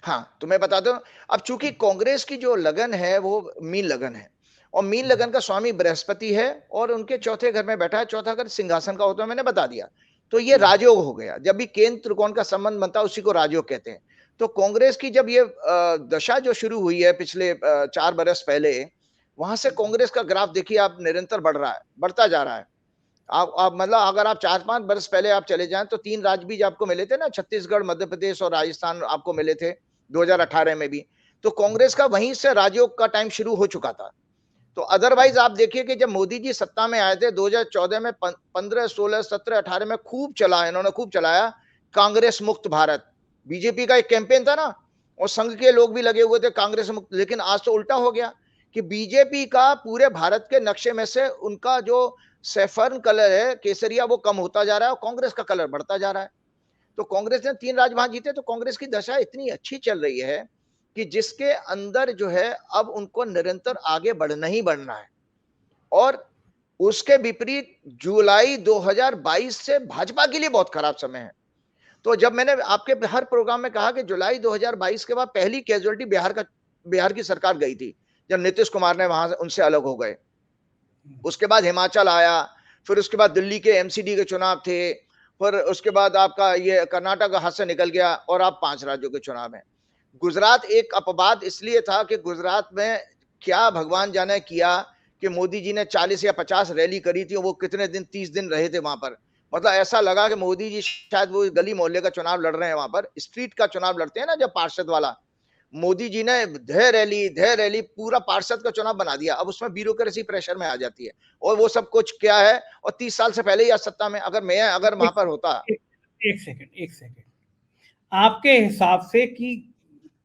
हाँ, तो मैं बताता हूँ। अब चूंकि कांग्रेस की जो लगन है वो मीन लगन है, और मीन लगन का स्वामी बृहस्पति है और उनके चौथे घर में बैठा है। चौथा घर सिंहासन का होता है, मैंने बता दिया। तो ये राजयोग हो गया। जब भी केंद्र त्रिकोण का संबंध बनता है उसी को राजयोग कहते हैं। तो कांग्रेस की जब ये दशा जो शुरू हुई है पिछले 4 बरस पहले, वहां से कांग्रेस का ग्राफ देखिए आप, निरंतर बढ़ रहा है, बढ़ता जा रहा है। आप मतलब अगर आप 4-5 बरस पहले आप चले जाएं तो 3 राज्य भी आपको मिले थे ना, छत्तीसगढ़, मध्य प्रदेश और राजस्थान आपको मिले थे 2018 में भी। तो कांग्रेस का वहीं से राजयोग का टाइम शुरू हो चुका था। तो अदरवाइज आप देखिए कि जब मोदी जी सत्ता में आए थे 2014 में, 15, 16, 17, 18 में खूब चला, इन्होंने खूब चलाया कांग्रेस मुक्त भारत। बीजेपी का एक कैंपेन था ना, और संघ के लोग भी लगे हुए थे कांग्रेस मुक्त। लेकिन आज तो उल्टा हो गया कि बीजेपी का पूरे भारत के नक्शे में से उनका जो सैफरन कलर है, केसरिया, वो कम होता जा रहा है और कांग्रेस का कलर बढ़ता जा रहा है। तो कांग्रेस ने 3 राज्य वहां जीते। तो कांग्रेस की दशा इतनी अच्छी चल रही है कि जिसके अंदर जो है अब उनको निरंतर आगे बढ़ना ही बढ़ना है। और उसके विपरीत जुलाई 2022 से भाजपा के लिए बहुत खराब समय है। तो जब मैंने आपके हर प्रोग्राम में कहा कि जुलाई 2022 के बाद पहली कैजुअलिटी बिहार की सरकार गई थी, जब नीतीश कुमार ने वहां से उनसे अलग हो गए। उसके बाद हिमाचल आया, फिर उसके बाद दिल्ली के एमसीडी के चुनाव थे, फिर उसके बाद आपका ये कर्नाटक हाथ से निकल गया, और अब 5 राज्यों के चुनाव हैं। गुजरात एक अपवाद इसलिए था कि गुजरात में क्या भगवान जाने किया कि मोदी जी ने 40 या 50 रैली करी थी, वो कितने दिन, 30 दिन रहे थे वहां पर। मतलब ऐसा लगा कि मोदी जी शायद वो गली मोहल्ले का चुनाव लड़ रहे हैं, वहां पर स्ट्रीट का चुनाव लड़ते हैं ना जब पार्षद वाला। मोदी जी ने धै रैली पूरा पार्षद का चुनाव बना दिया। अब उसमें ब्यूरोक्रेसी प्रेशर में आ जाती है, और वो सब कुछ क्या है, और 30 साल से पहले ही आज सत्ता में, अगर वहां पर होता। एक सेकंड आपके हिसाब से कि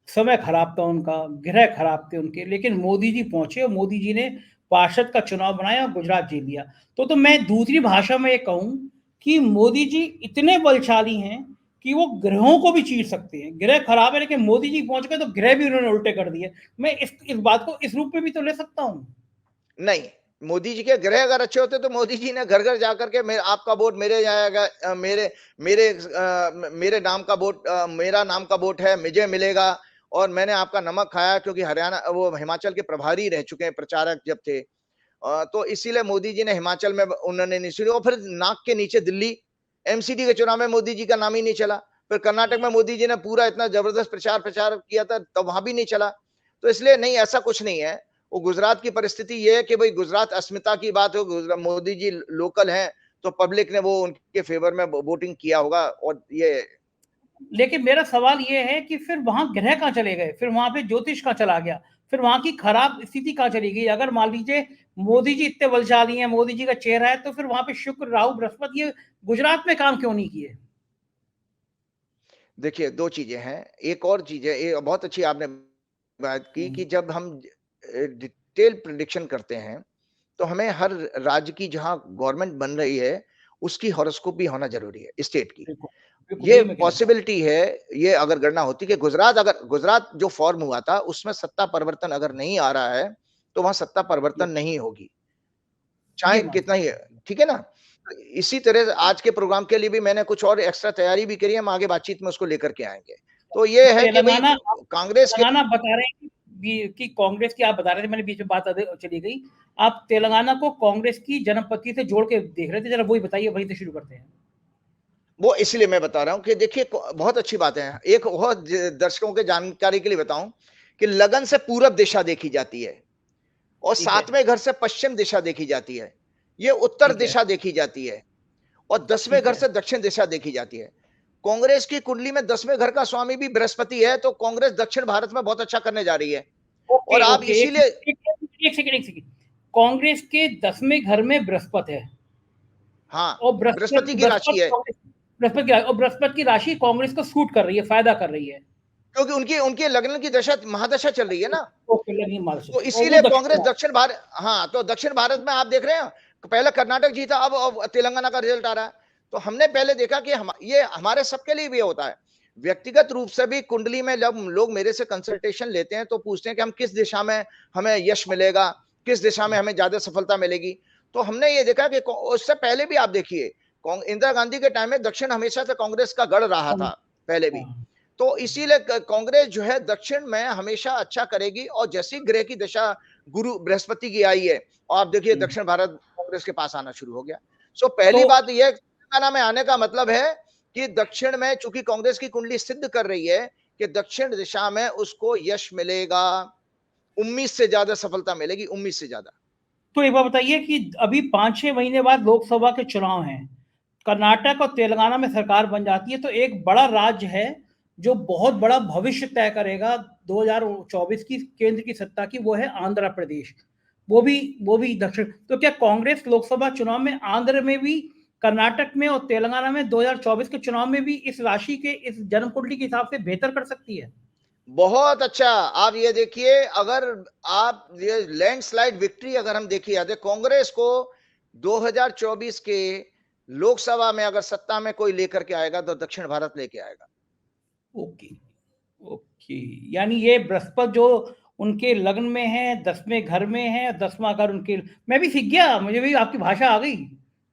समय खराब था उनका, ग्रह खराब थे उनके, लेकिन मोदी जी पहुंचे और मोदी जी ने पार्षद का चुनाव बनाया और गुजरात जीत लिया। तो मैं दूसरी भाषा में ये कहूं कि मोदी जी इतने बलशाली हैं कि वो ग्रहों को भी चीर सकते हैं। ग्रह खराब है लेकिन मोदी जी पहुंच गए तो ग्रह भी उन्होंने उल्टे कर दिए। मैं इस बात को इस रूप में भी तो ले सकता हूं। नहीं, मोदी जी के ग्रह अगर अच्छे होते तो मोदी जी ने घर घर जाकर के आपका वोट मेरे जाएगा, मेरे मेरे नाम का वोट, मेरा नाम का वोट है, मुझे मिलेगा, और मैंने आपका नमक खाया, क्योंकि हरियाणा वो हिमाचल के प्रभारी रह चुके हैं, प्रचारक जब थे, तो इसीलिए मोदी जी ने हिमाचल में उन्होंने नहीं सुनी। और फिर नाक के नीचे दिल्ली एमसीडी के चुनाव में मोदी जी का नाम ही नहीं चला। फिर कर्नाटक में मोदी जी ने पूरा इतना जबरदस्त प्रचार किया था, तब वहां भी नहीं चला। तो इसलिए नहीं, ऐसा कुछ नहीं है। वो गुजरात की परिस्थिति ये है कि भाई गुजरात अस्मिता की बात हो, मोदी जी लोकल हैं, तो पब्लिक ने वो उनके फेवर में वोटिंग किया होगा। और ये लेकिन मेरा सवाल ये है कि फिर वहां ग्रह कहाँ चले गए, फिर वहां पे ज्योतिष कहाँ चला गया, फिर वहां की खराब स्थिति कहाँ चली गई? अगर मान लीजिए मोदी जी इतने बलशाली हैं, मोदी जी का चेहरा है, तो फिर वहां पे शुक्र राहु बृहस्पति ये गुजरात में काम क्यों नहीं किए? देखिए, 2 चीजें हैं। एक और चीज है, ये बहुत अच्छी आपने बात की कि जब हम डिटेल प्रेडिक्शन करते हैं, तो हमें हर राज्य की जहां गवर्नमेंट बन रही है, उसकी हॉरोस्कोप भी होना जरूरी है, स्टेट की। बिल्कुल बिल्कुल, ये वही मैं कहना चाहता पॉसिबिलिटी है, ये अगर गणना होती कि गुजरात जो फॉर्म हुआ था, उसमें सत्ता परिवर्तन अगर नहीं आ रहा है, तो वहां सत्ता हूँ। परिवर्तन नहीं होगी, ये चाहे मानता कितना हूँ। ही। ठीक है ना? इसी तरह से आज के प्रोग्राम के लिए भी मैंने कुछ और एक्स्ट्रा तैयारी भी करी है, हम आगे बातचीत में उसको लेकर के आएंगे। तो ये है कि भाई तेलंगाना कांग्रेस के तेलंगाना बता रहे हैं कि कांग्रेस की, आप बता रहे थे, मैंने बीच में बात चली गई, आप तेलंगाना को कांग्रेस की जनपति से जोड़ के देख रहे थे, जरा वही बताइए, वहीं से शुरू करते हैं। वो इसलिए मैं बता रहा हूं कि देखिए, बहुत अच्छी बात है। एक बहुत दर्शकों के जानकारी के लिए बताऊं कि लगन से पूरब दिशा देखी जाती है, और ठीक है। 7वें घर से पश्चिम दिशा देखी जाती है, ये उत्तर ठीक है। दिशा देखी जाती है, और 10वें ठीक घर है। से दक्षिण दिशा देखी जाती है। कांग्रेस की कुंडली में 10वें घर का स्वामी भी बृहस्पति है, तो कांग्रेस दक्षिण भारत में बहुत अच्छा करने जा रही है। और ओके आप ओके, इसीलिए एक सेकंड। कांग्रेस के 10वें घर में बृहस्पति है, हाँ, और बृहस्पति बृहस्पति की राशि है, बृहस्पति की राशि कांग्रेस को सूट कर रही है, फायदा कर रही है। क्योंकि उनकी उनके लग्न की दशा महादशा चल रही है ना। ओके, लगी माल से, तो और वो इसीलिए दक्षिण कांग्रेस भारत। दक्षिण भारत, हाँ, तो दक्षिण भारत में आप देख रहे हैं, पहले कर्नाटक जीता, अब तेलंगाना का रिजल्ट आ रहा है। तो हमने पहले देखा कि ये हमारे सबके लिए भी होता है। व्यक्तिगत रूप से भी कुंडली में जब लोग मेरे से कंसल्टेशन लेते हैं, तो पूछते हैं कि हम किस दिशा में हमें यश मिलेगा, किस दिशा में हमें ज्यादा सफलता मिलेगी। तो हमने ये देखा कि उससे पहले भी आप देखिए, इंदिरा गांधी के टाइम में दक्षिण हमेशा से कांग्रेस का गढ़ रहा था, पहले भी। हाँ। तो इसीलिए कांग्रेस जो है दक्षिण में हमेशा अच्छा करेगी। और जैसी ग्रह की दशा गुरु बृहस्पति की आई है, और आप देखिए दक्षिण भारत कांग्रेस के पास आना शुरू हो गया। सो पहली तो बात यह तेलंगाना में आने का मतलब है कि दक्षिण में चूंकि कांग्रेस की कुंडली सिद्ध कर रही है कि दक्षिण दिशा में उसको यश मिलेगा, उम्मीद से ज्यादा सफलता मिलेगी, उम्मीद से ज्यादा। तो एक बात बताइए कि अभी 5-6 महीने बाद लोकसभा के चुनाव हैं, कर्नाटक और तेलंगाना में सरकार बन जाती है, तो एक बड़ा राज्य है जो बहुत बड़ा भविष्य तय करेगा 2024 की केंद्र की सत्ता की, वो है आंध्र प्रदेश। वो भी दक्षिण। तो क्या कांग्रेस लोकसभा चुनाव में आंध्र में भी, कर्नाटक में और तेलंगाना में 2024 के चुनाव में भी इस राशि के, इस जन्म कुंडली के हिसाब से बेहतर कर सकती है? बहुत अच्छा। आप ये देखिए, अगर आप ये लैंडस्लाइड विक्ट्री अगर हम देखिए, कांग्रेस को 2024 के लोकसभा में अगर सत्ता में कोई लेकर के आएगा, तो दक्षिण भारत लेके आएगा। ओके ओके, यानी ये बृहस्पति जो उनके लग्न में है, 10वें घर में है, 10वां घर उनके, मैं भी सीख गया, मुझे भी आपकी भाषा आ गई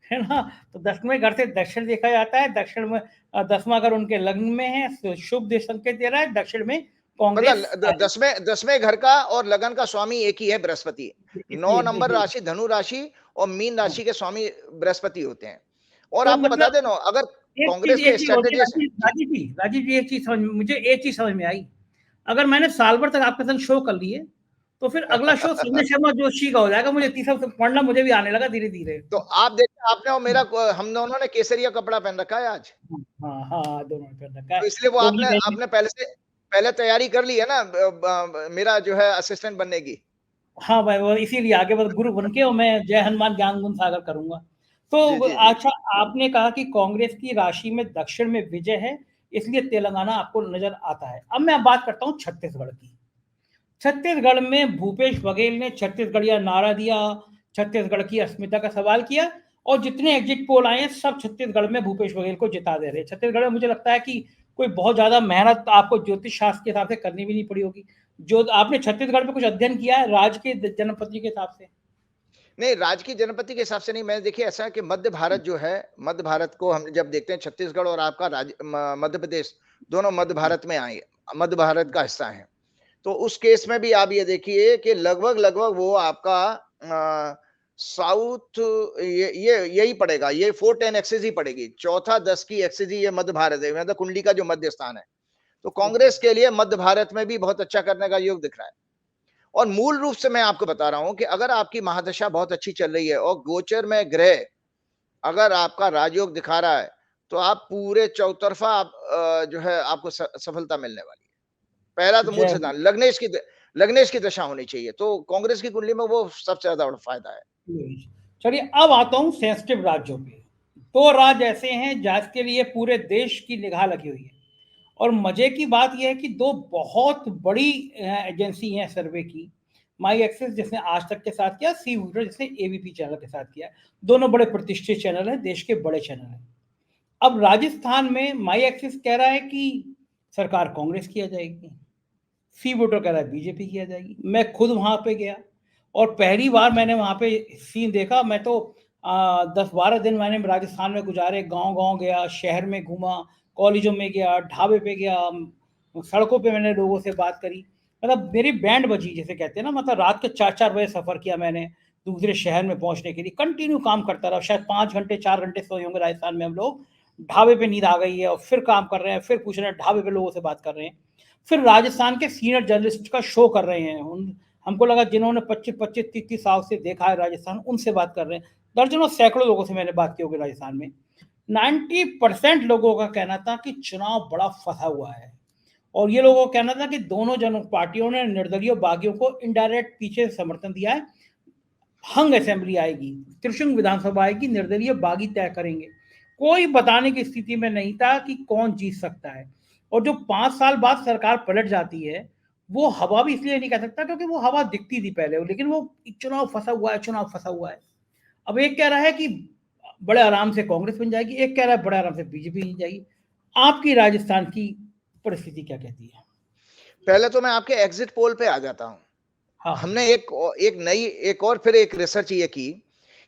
है ना। तो 10वें घर से दक्षिण देखा जाता है, दक्षिण में 10वां घर उनके लग्न में है, तो शुभ दे संकेत दे रहा है, दक्षिण में कांग्रेस मतलब दसवें घर का और लगन का स्वामी एक ही है, बृहस्पति। 9 नंबर राशि धनु राशि और मीन राशि के स्वामी बृहस्पति होते हैं। और तो आपको बता मतलब देना, अगर कांग्रेस एक के चीज होती है स्ट्रेटेजिस्ट, राजीव जी, एक चीज समझ, मुझे एक चीज समझ में आई। अगर मैंने साल भर तक आपके संग शो कर लिए, तो फिर अगला शो संजय शर्मा जोशी का हो जाएगा, मुझे तीसरा पढ़ना मुझे भी आने लगा धीरे धीरे। तो आप देखिए, आपने और मेरा, हम दोनों ने केसरिया कपड़ा पहन रखा है आज। हाँ हाँ, दोनों ने कर रखा है, तो इसलिए वो क्योंकि आपने पहले तैयारी कर ली है ना, मेरा जो है असिस्टेंट बनने की। हाँ भाई, वो इसीलिए आगे बस गुरु बन के, और मैं जय हनुमान ज्ञान गुण सागर करूंगा। तो जी जी जी। अच्छा, आपने कहा कि कांग्रेस की राशि में दक्षिण में विजय है, इसलिए तेलंगाना आपको नजर आता है। अब मैं बात करता हूँ छत्तीसगढ़ की। छत्तीसगढ़ में भूपेश बघेल ने छत्तीसगढ़िया नारा दिया, छत्तीसगढ़ की अस्मिता का सवाल किया, और जितने एग्जिट पोल आए हैं सब छत्तीसगढ़ में भूपेश बघेल को जिता दे रहे हैं। छत्तीसगढ़ में मुझे लगता है कि कोई बहुत ज्यादा मेहनत आपको ज्योतिष शास्त्र के हिसाब से करनी भी नहीं पड़ी होगी। जो आपने छत्तीसगढ़ में कुछ अध्ययन किया है राज्य के जनपति के हिसाब से? नहीं, राज्य की जनपति के हिसाब से नहीं। मैं देखिए, ऐसा है कि मध्य भारत जो है, मध्य भारत को हम जब देखते हैं, छत्तीसगढ़ और आपका राज्य मध्य प्रदेश, दोनों मध्य भारत में आए, मध्य भारत का हिस्सा है। तो उस केस में भी आप ये देखिए कि लगभग वो आपका साउथ ये यही पड़ेगा, ये 410 एक्सेस ही पड़ेगी, चौथा 10 की एक्सेस ही ये मध्य भारत है, मतलब कुंडली का जो मध्य स्थान है। तो कांग्रेस के लिए मध्य भारत में भी बहुत अच्छा करने का योग दिख रहा है। और मूल रूप से मैं आपको बता रहा हूं कि अगर आपकी महादशा बहुत अच्छी चल रही है और गोचर में ग्रह अगर आपका राजयोग दिखा रहा है, तो आप पूरे चौतरफा आप जो है आपको सफलता मिलने वाली है। पहला तो मूल जय हो। सिद्धांत लग्नेश की दशा होनी चाहिए, तो कांग्रेस की कुंडली में वो सबसे ज्यादा बड़ा फायदा है। चलिए अब आता हूं सेंसिटिव राज्यों पे। दो राज्य ऐसे हैं जिसके लिए पूरे देश की निगाह लगी हुई है, और मजे की बात यह है कि दो बहुत बड़ी एजेंसी हैं सर्वे की, माई एक्सेस जिसने आज तक के साथ किया, सी वूटर जिसने एबीपी चैनल के साथ किया। दोनों बड़े प्रतिष्ठित चैनल हैं, देश के बड़े चैनल हैं। अब राजस्थान में माई एक्सेस कह रहा है कि सरकार कांग्रेस की आ जाएगी, सी वोटर कह रहा है बीजेपी की आ जाएगी। मैं खुद वहां पे गया और पहली बार मैंने वहां पे सीन देखा। मैं तो 10-12 दिन मैंने राजस्थान में गुजारे, गांव गांव गया, शहर में घूमा, कॉलेजों में गया, ढाबे पे गया, सड़कों पे मैंने लोगों से बात करी। मतलब मेरी बैंड बजी जैसे कहते हैं ना, मतलब रात के 4-4 बजे सफर किया मैंने दूसरे शहर में पहुंचने के लिए। कंटिन्यू काम करता रहा, शायद 5 घंटे 4 घंटे सोए होंगे राजस्थान में हम लोग। ढाबे पे नींद आ गई है और फिर काम कर रहे हैं, फिर पूछ रहे हैं, ढाबे पे लोगों से बात कर रहे हैं, फिर राजस्थान के सीनियर जर्नलिस्ट का शो कर रहे हैं। हमको लगा जिन्होंने 25-25-30 साल से देखा है राजस्थान, उनसे बात कर रहे हैं। दर्जनों सैकड़ों लोगों से मैंने बात की होगी राजस्थान में। 90% लोगों का कहना था कि चुनाव बड़ा फंसा हुआ है, और ये लोगों का कहना था कि दोनों जन पार्टियों ने निर्दलीय बागियों को इनडायरेक्ट पीछे समर्थन दिया है। हंग असेंबली आएगी, त्रिशंग विधानसभा आएगी, निर्दलीय बागी तय करेंगे। कोई बताने की स्थिति में नहीं था कि कौन जीत सकता है। और जो 5 साल बाद सरकार पलट जाती है, वो हवा भी इसलिए नहीं कह सकता क्योंकि वो हवा दिखती थी पहले, लेकिन वो चुनाव फंसा हुआ है, चुनाव फंसा हुआ है। अब एक कह रहा है कि बड़े आराम से कांग्रेस बन जाएगी, एक कह रहा है बड़े आराम से बीजेपी बन जाएगी। आपकी राजस्थान की परिस्थिति क्या कहती है? पहले तो मैं आपके एग्जिट पोल पे आ जाता हूं। हाँ। हमने एक और फिर एक रिसर्च ये की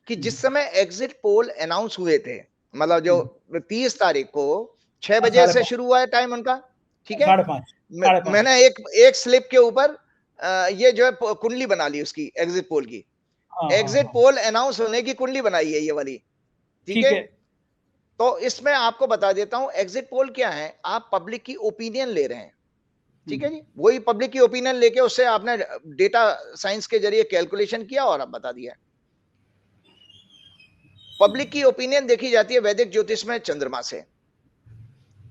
कि जिस समय एग्जिट पोल अनाउंस हुए थे, मतलब जो 30 तारीख को 6 बजे से 5:30, शुरू हुआ है टाइम उनका, ठीक है। 5:30, 5:30। मैंने एक स्लिप के ऊपर ये जो है कुंडली बना ली उसकी एग्जिट पोल की। हाँ हाँ एग्जिट हाँ। पोल अनाउंस होने की कुंडली बनाई है ये वाली, ठीक ठीक है। है। तो इसमें आपको बता देता हूं एग्जिट पोल क्या है। आप पब्लिक की ओपिनियन ले रहे हैं, ठीक है जी। वही पब्लिक की ओपिनियन लेके उससे आपने डेटा साइंस के जरिए कैलकुलेशन किया और आप बता दिया। पब्लिक की ओपिनियन देखी जाती है वैदिक ज्योतिष में चंद्रमा से।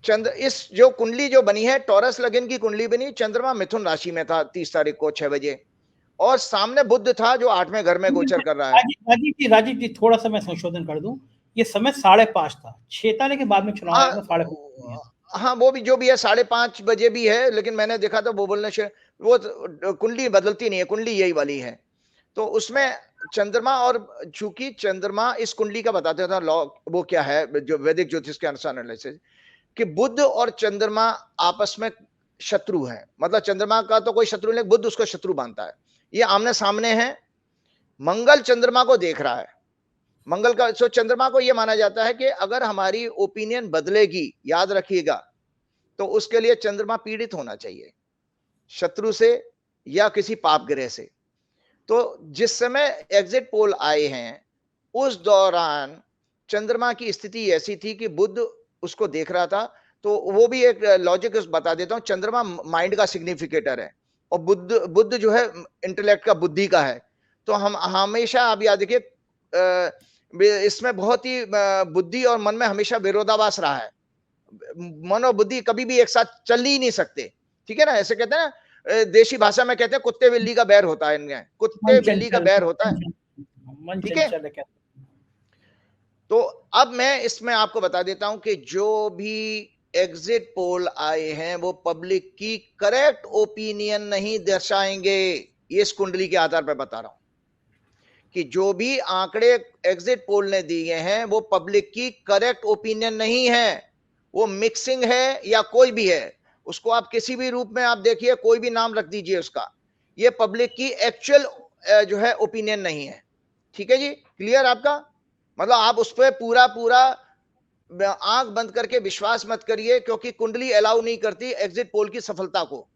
चंद्र इस जो कुंडली जो बनी है, टॉरस लगन की कुंडली बनी, चंद्रमा मिथुन राशि में था 30 तारीख को 6 बजे, और सामने बुध था जो 8वें घर में गोचर कर रहा है। राजीव जी थोड़ा सा मैं संशोधन कर दूं, ये समय 5:30 था, 6 था, लेकिन बाद में चुनाव आयोग हाँ ने 5:30 हाँ, वो भी जो भी है 5:30 बजे भी है, लेकिन मैंने देखा था वो बोलने से वो कुंडली बदलती नहीं है, कुंडली यही वाली है। तो उसमें चंद्रमा, और चूंकि चंद्रमा इस कुंडली का बताते था लॉ, वो क्या है जो वैदिक ज्योतिष के अनुसार एनालिसिस, कि बुध और चंद्रमा आपस में शत्रु हैं। मतलब चंद्रमा का तो कोई शत्रु नहीं, बुध उसको शत्रु मानता है। ये आमने सामने है। मंगल चंद्रमा को देख रहा है। मंगल का चंद्रमा को यह माना जाता है कि अगर हमारी ओपिनियन बदलेगी, याद रखिएगा, तो उसके लिए चंद्रमा पीड़ित होना चाहिए, शत्रु से या किसी पाप ग्रह से। तो जिस समय एग्जिट पोल आए हैं उस दौरान चंद्रमा की स्थिति ऐसी थी कि बुध उसको देख रहा था। तो वो भी एक लॉजिक बता देता हूं। चंद्रमा माइंड का सिग्निफिकेटर है, और बुध बुध जो है इंटेलेक्ट का, बुद्धि का है। तो हम हमेशा, आप याद देखिए, इसमें बहुत ही बुद्धि और मन में हमेशा विरोधाभास रहा है। मन और बुद्धि कभी भी एक साथ चल ही नहीं सकते, ठीक है ना। ऐसे कहते हैं ना, देशी भाषा में कहते हैं कुत्ते बिल्ली का बैर होता है, इनमें कुत्ते बिल्ली का बैर होता है, मन ठीक है। चंचल है क्या? तो अब मैं इसमें आपको बता देता हूं कि जो भी एग्जिट पोल आए हैं वो पब्लिक की करेक्ट ओपिनियन नहीं दर्शाएंगे। ये इस कुंडली के आधार पर बता रहा हूं कि जो भी आंकड़े एग्जिट पोल ने दिए हैं वो पब्लिक की करेक्ट ओपिनियन नहीं है। वो मिक्सिंग है या कोई भी है, उसको आप किसी भी रूप में आप देखिए, कोई भी नाम रख दीजिए उसका, ये पब्लिक की एक्चुअल जो है ओपिनियन नहीं है, ठीक है जी। क्लियर आपका? मतलब आप उस पर पूरा पूरा आंख बंद करके विश्वास मत करिए, क्योंकि कुंडली अलाउ नहीं करती एग्जिट पोल की सफलता को।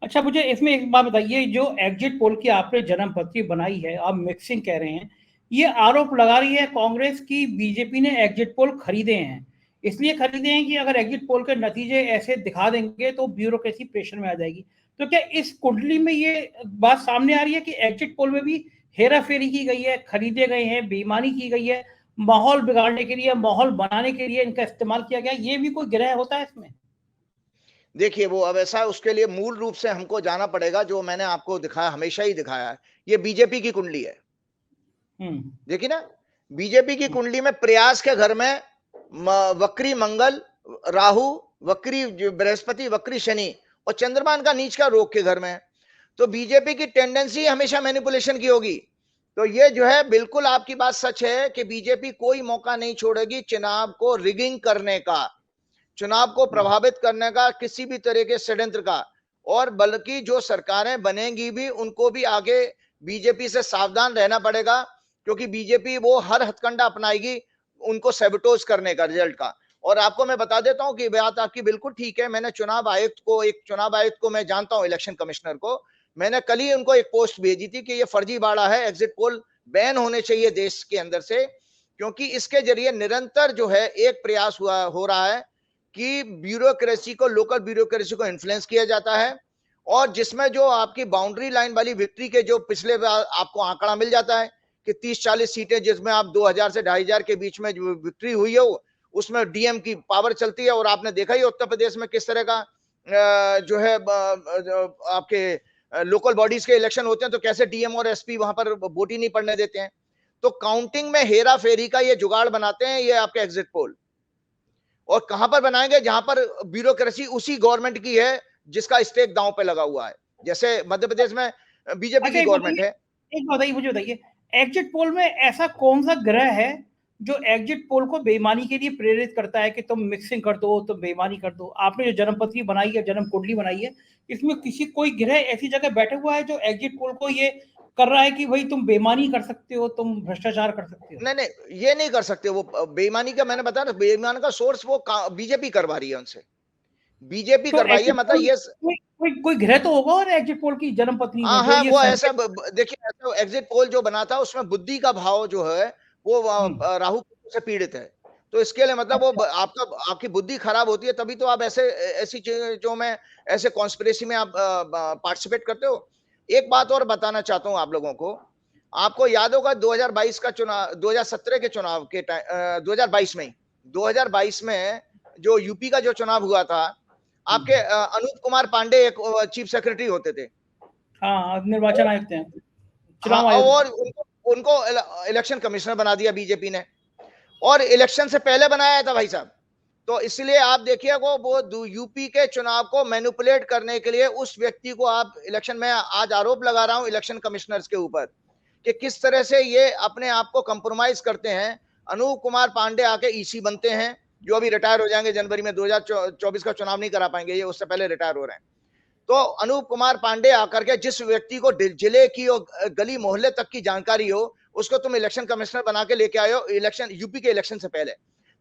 अच्छा, मुझे इसमें एक बात बताइए, जो एग्जिट पोल की आपने जन्म पत्री बनाई है, आप मिक्सिंग कह रहे हैं, ये आरोप लगा रही है कांग्रेस की बीजेपी ने एग्जिट पोल खरीदे हैं, इसलिए खरीदे हैं कि अगर एग्जिट पोल के नतीजे ऐसे दिखा देंगे तो ब्यूरोक्रेसी प्रेशर में आ जाएगी। तो क्या इस कुंडली में ये बात सामने आ रही है कि एग्जिट पोल में भी हेरा फेरी की गई है, खरीदे गए हैं, बेईमानी की गई है, माहौल बिगाड़ने के लिए, माहौल बनाने के लिए इनका इस्तेमाल किया गया, ये भी कोई ग्रह होता है इसमें? देखिए, वो अब ऐसा है, उसके लिए मूल रूप से हमको जाना पड़ेगा, जो मैंने आपको दिखाया, हमेशा ही दिखाया है, ये बीजेपी की कुंडली है। देखिए ना, बीजेपी की कुंडली में प्रयास के घर में वक्री मंगल, राहु, वक्री बृहस्पति, वक्री शनि और चंद्रमान का नीच का रोग के घर में। तो बीजेपी की टेंडेंसी हमेशा मैनिपुलेशन की होगी। तो ये जो है, बिल्कुल आपकी बात सच है कि बीजेपी कोई मौका नहीं छोड़ेगी चुनाव को रिगिंग करने का, चुनाव को प्रभावित करने का, किसी भी तरह के षड्यंत्र का। और बल्कि जो सरकारें बनेंगी भी, उनको भी आगे बीजेपी से सावधान रहना पड़ेगा, क्योंकि बीजेपी वो हर हथकंडा अपनाएगी उनको सैबोटेज करने का, रिजल्ट का। और आपको मैं बता देता हूं कि बात आपकी बिल्कुल ठीक है। मैंने चुनाव आयुक्त को मैं जानता हूं, इलेक्शन कमिश्नर को, मैंने कल ही उनको एक पोस्ट भेजी थी कि ये फर्जीवाड़ा है, एग्जिट पोल बैन होने चाहिए देश के अंदर से, क्योंकि इसके जरिए निरंतर जो है एक प्रयास हो रहा है कि ब्यूरोक्रेसी को, लोकल ब्यूरोक्रेसी को इन्फ्लुएंस किया जाता है। और जिसमें जो आपकी बाउंड्री लाइन वाली विक्ट्री के जो पिछले बार आपको आंकड़ा मिल जाता है कि 30-40 सीटें जिसमें आप 2000 से 2500 के बीच में जो विक्ट्री हुई है, उसमें डीएम की पावर चलती है। और आपने देखा ही उत्तर प्रदेश में किस तरह का जो है आपके लोकल बॉडीज के इलेक्शन होते हैं, तो कैसे डीएम और एसपी वहां पर वोट ही नहीं पड़ने देते हैं। तो काउंटिंग में हेरा फेरी का ये जुगाड़ बनाते हैं ये आपके एग्जिट पोल। और कहां पर बनाएंगे? जहां पर ब्यूरोक्रेसी उसी गवर्नमेंट की है जिसका स्टेक दांव पे लगा हुआ है। जैसे मध्य प्रदेश में बीजेपी अच्छा, की गवर्नमेंट है। एक बताइए, मुझे बताइए, एग्जिट पोल में ऐसा कौन सा ग्रह है जो एग्जिट पोल को बेईमानी के लिए प्रेरित करता है कि तुम मिक्सिंग कर दो, तुम बेईमानी कर दो? आपने जो जन्मपत्री बनाई है, जन्म कुंडली बनाई है, इसमें कोई ग्रह ऐसी जगह बैठे हुआ है जो एग्जिट पोल को ये कर रहा है कि भाई तुम बेईमानी कर सकते हो, तुम भ्रष्टाचार कर सकते हो? नहीं नहीं, ये नहीं कर सकते। वो बेईमानी का मैंने बताया ना, बेईमानी का सोर्स वो बीजेपी करवा रही है उनसे, बीजेपी तो करवाई है, एग्जिट मतलब पोल, ये। कोई ग्रह तो होगा और एग्जिट पोल की जन्मपत्री में हाँ जो हाँ, ये वो ऐसा संकेत। देखिए, ऐसा एग्जिट पोल जो बना था उसमें बुद्धि का भाव जो है वो राहु से पीड़ित है। तो इसके लिए मतलब वो अच्छा। आपकी बुद्धि खराब होती है, तभी तो आप ऐसी चीजों में, ऐसे कॉन्स्पिरेसी में आप पार्टिसिपेट करते हो। एक बात और बताना चाहता हूं आप लोगों को। आपको याद होगा 2022 का चुनाव, 2017 के चुनाव के टाइम, 2022 में 2022 में जो यूपी का जो चुनाव हुआ था, आपके अनूप कुमार पांडे एक चीफ सेक्रेटरी होते थे। हाँ, निर्वाचन आयुक्त हैं, हाँ, चुनाव आयुक्त। और उनको इलेक्शन कमिश्नर बना दिया बीजेपी ने, और इलेक्शन से पहले बनाया था भाई साहब। तो इसलिए आप देखिए वो यूपी के चुनाव को मैनिपुलेट करने के लिए उस व्यक्ति को आप इलेक्शन में, आज आरोप लगा रहा हूं इलेक्शन कमिश्नर्स के ऊपर कि किस तरह से ये अपने आप को कंप्रोमाइज करते हैं। अनूप कुमार पांडे आके ईसी बनते हैं, जो अभी रिटायर हो जाएंगे जनवरी में, 2024 का चुनाव नहीं करा पाएंगे ये, उससे पहले रिटायर हो रहे हैं। तो अनूप कुमार पांडे आकर के जिस व्यक्ति को जिले की और गली मोहल्ले तक की जानकारी हो, उसको तुम इलेक्शन कमिश्नर बना के लेके आए हो इलेक्शन, यूपी के इलेक्शन से पहले।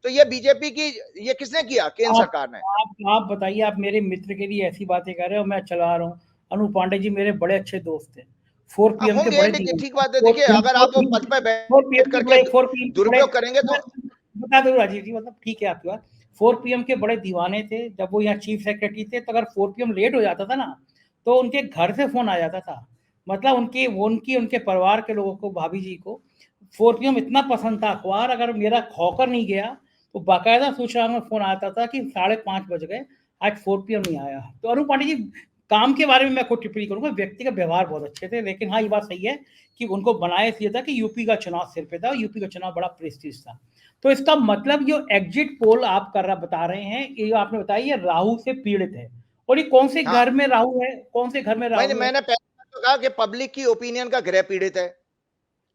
तो ये बीजेपी की, ये किसने किया? केंद्र सरकार ने। आप बताइए, आप मेरे मित्र के लिए ऐसी बातें कर रहे हो, मैं चला रहा हूँ। अनूप पांडे जी मेरे बड़े अच्छे दोस्त हैं, 4 पीएम के होंगे, बड़े लेकिन ठीक दीवाने, बात है। 4 देखिए, पीएम अगर आप वो पद पे 4 पीएम बैठ के करके बड़े 4 पीएम के बड़े, दुरुपयोग करेंगे तो। बता दो राजीव जी, मतलब ठीक है आपकी बात, 4 पीएम के बड़े दीवाने थे। जब वो यहाँ चीफ सेक्रेटरी थे, तो अगर 4 पीएम लेट हो जाता था ना, तो उनके घर से फोन आ जाता था। मतलब उनके परिवार के लोगों को, भाभी जी को 4 पीएम इतना पसंद था अखबार, अगर मेरा खोकर नहीं गया तो बाकायदा सूचना में फोन आता था कि 5:30 बज गए, आज 4 पीएम नहीं आया। तो अरुण पांडे जी, काम के बारे में मैं कोई टिप्पणी करूंगा, व्यक्ति का व्यवहार बहुत अच्छे थे, लेकिन हाँ, ये बात सही है कि उनको बनाया इसलिए था कि यूपी का चुनाव सिर पे था, और यूपी का चुनाव बड़ा प्रेस्टीज था। तो इसका मतलब जो एग्जिट पोल आप बता रहे हैं, ये आपने बताया ये राहु से पीड़ित है, और ये कौन से हाँ, घर में राहु है, कौन से घर में राहु है? मैंने पहले तो कहा कि पब्लिक की ओपिनियन का गृह पीड़ित है।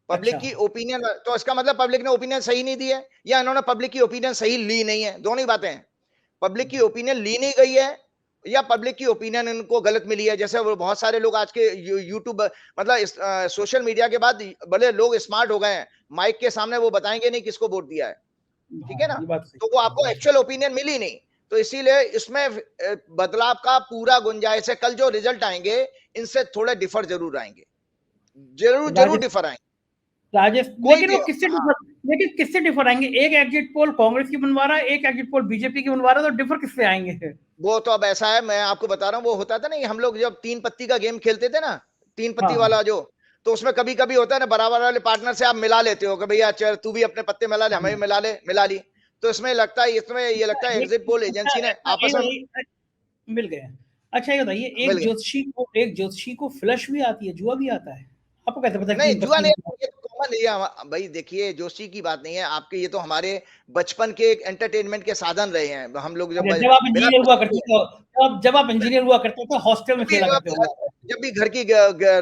पब्लिक अच्छा। की ओपिनियन, तो इसका मतलब पब्लिक ने ओपिनियन सही नहीं दी है, या इन्होंने पब्लिक की ओपिनियन सही ली नहीं है। दोनों ही बातें हैं। पब्लिक की ओपिनियन ली नहीं गई है, या पब्लिक की ओपिनियन इनको गलत मिली है। जैसे वो बहुत सारे लोग आज के यूट्यूब, मतलब सोशल मीडिया के बाद बड़े लोग स्मार्ट हो गए हैं, माइक के सामने वो बताएंगे नहीं किसको वोट दिया है। ठीक है ना, ये बात सही तो वो है, आपको हाँ। एक्चुअल ओपिनियन मिली नहीं, तो इसीलिए इसमें बदलाव का पूरा गुंजाइश है। कल जो रिजल्ट आएंगे इनसे थोड़े डिफर जरूर आएंगे, जरूर जरूर राजस्थान डिफर आएंगे, राजस्थान कोई लेकिन भी वो हो। किससे हाँ, डिफर, लेकिन किससे डिफर आएंगे? एक एग्जिट पोल कांग्रेस की बनवा रहा है, एक एग्जिट पोल बीजेपी की बनवा रहा है, तो डिफर किससे आएंगे? वो तो अब ऐसा है, मैं आपको बता रहा हूँ, वो होता था ना, हम लोग जब तीन पत्ती का गेम खेलते थे ना, तीन हाँ पत्ती हाँ वाला जो, तो उसमें कभी कभी होता है ना, बराबर वाले पार्टनर से आप मिला लेते हो कि भैया चल तू भी अपने पत्ते मिला ले, हमें भी हाँ। मिला ले, मिला ली। तो इसमें लगता है, इसमें ये लगता है एग्जिट पोल अच्छा एजेंसी ने अच्छा आपस में मिल गए। अच्छा ये बताइए, मिल गए। एक ज्योतिषी को फ्लश भी आती है, जुआ भी आता है? आपको कैसे पता नहीं, तीन जुआ पत्ती नहीं, में? ये तो कॉमन है भाई। देखिए, जोशी की बात नहीं है आपके, ये तो हमारे बचपन के एक एंटरटेनमेंट के साधन रहे हैं हम लोग, जब अच्छा, जब आप बिना इंजीनियर हुआ पैसे करते के, थे, जब आप इंजीनियर हुआ करते थे हॉस्टल में भी खेला करते होंगे? जब भी घर की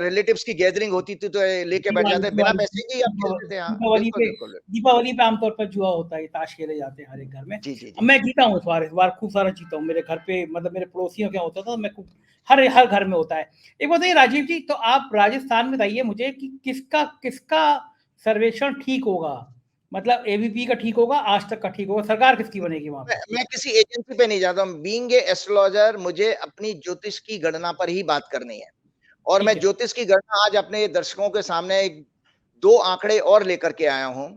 रिलेटिव्स की गैदरिंग होती थी तो लेके बैठ दीपावली जाते, बिना दीपावली पैसे के ही आप खेलते थे। हाँ, दीपावली बिल्कुल पे बिल्कुल। दीपावली पे आमतौर पर जुआ होता है, ताश खेले जाते हैं हर एक घर में। जी जी अब जी। मैं जीता हूँ इस बार खूब सारा जीता हूँ। मेरे घर पे मतलब मेरे पड़ोसियों क्या होता था, मैं खूब हर हर घर में होता है। एक बात ये राजीव जी, तो आप राजस्थान में बताइए मुझे कि किसका किसका सर्वेक्षण ठीक होगा? मतलब एबीपी का ठीक होगा, आज तक का ठीक होगा, सरकार किसकी बनेगी वहां पे? मैं किसी एजेंसी पे नहीं जाता हूँ, बीइंग ए एस्ट्रोलॉजर, मुझे अपनी ज्योतिष की गणना पर ही बात करनी है। और ठीक मैं है। ज्योतिष की गणना आज अपने दर्शकों के सामने एक दो आंकड़े और लेकर के आया हूं।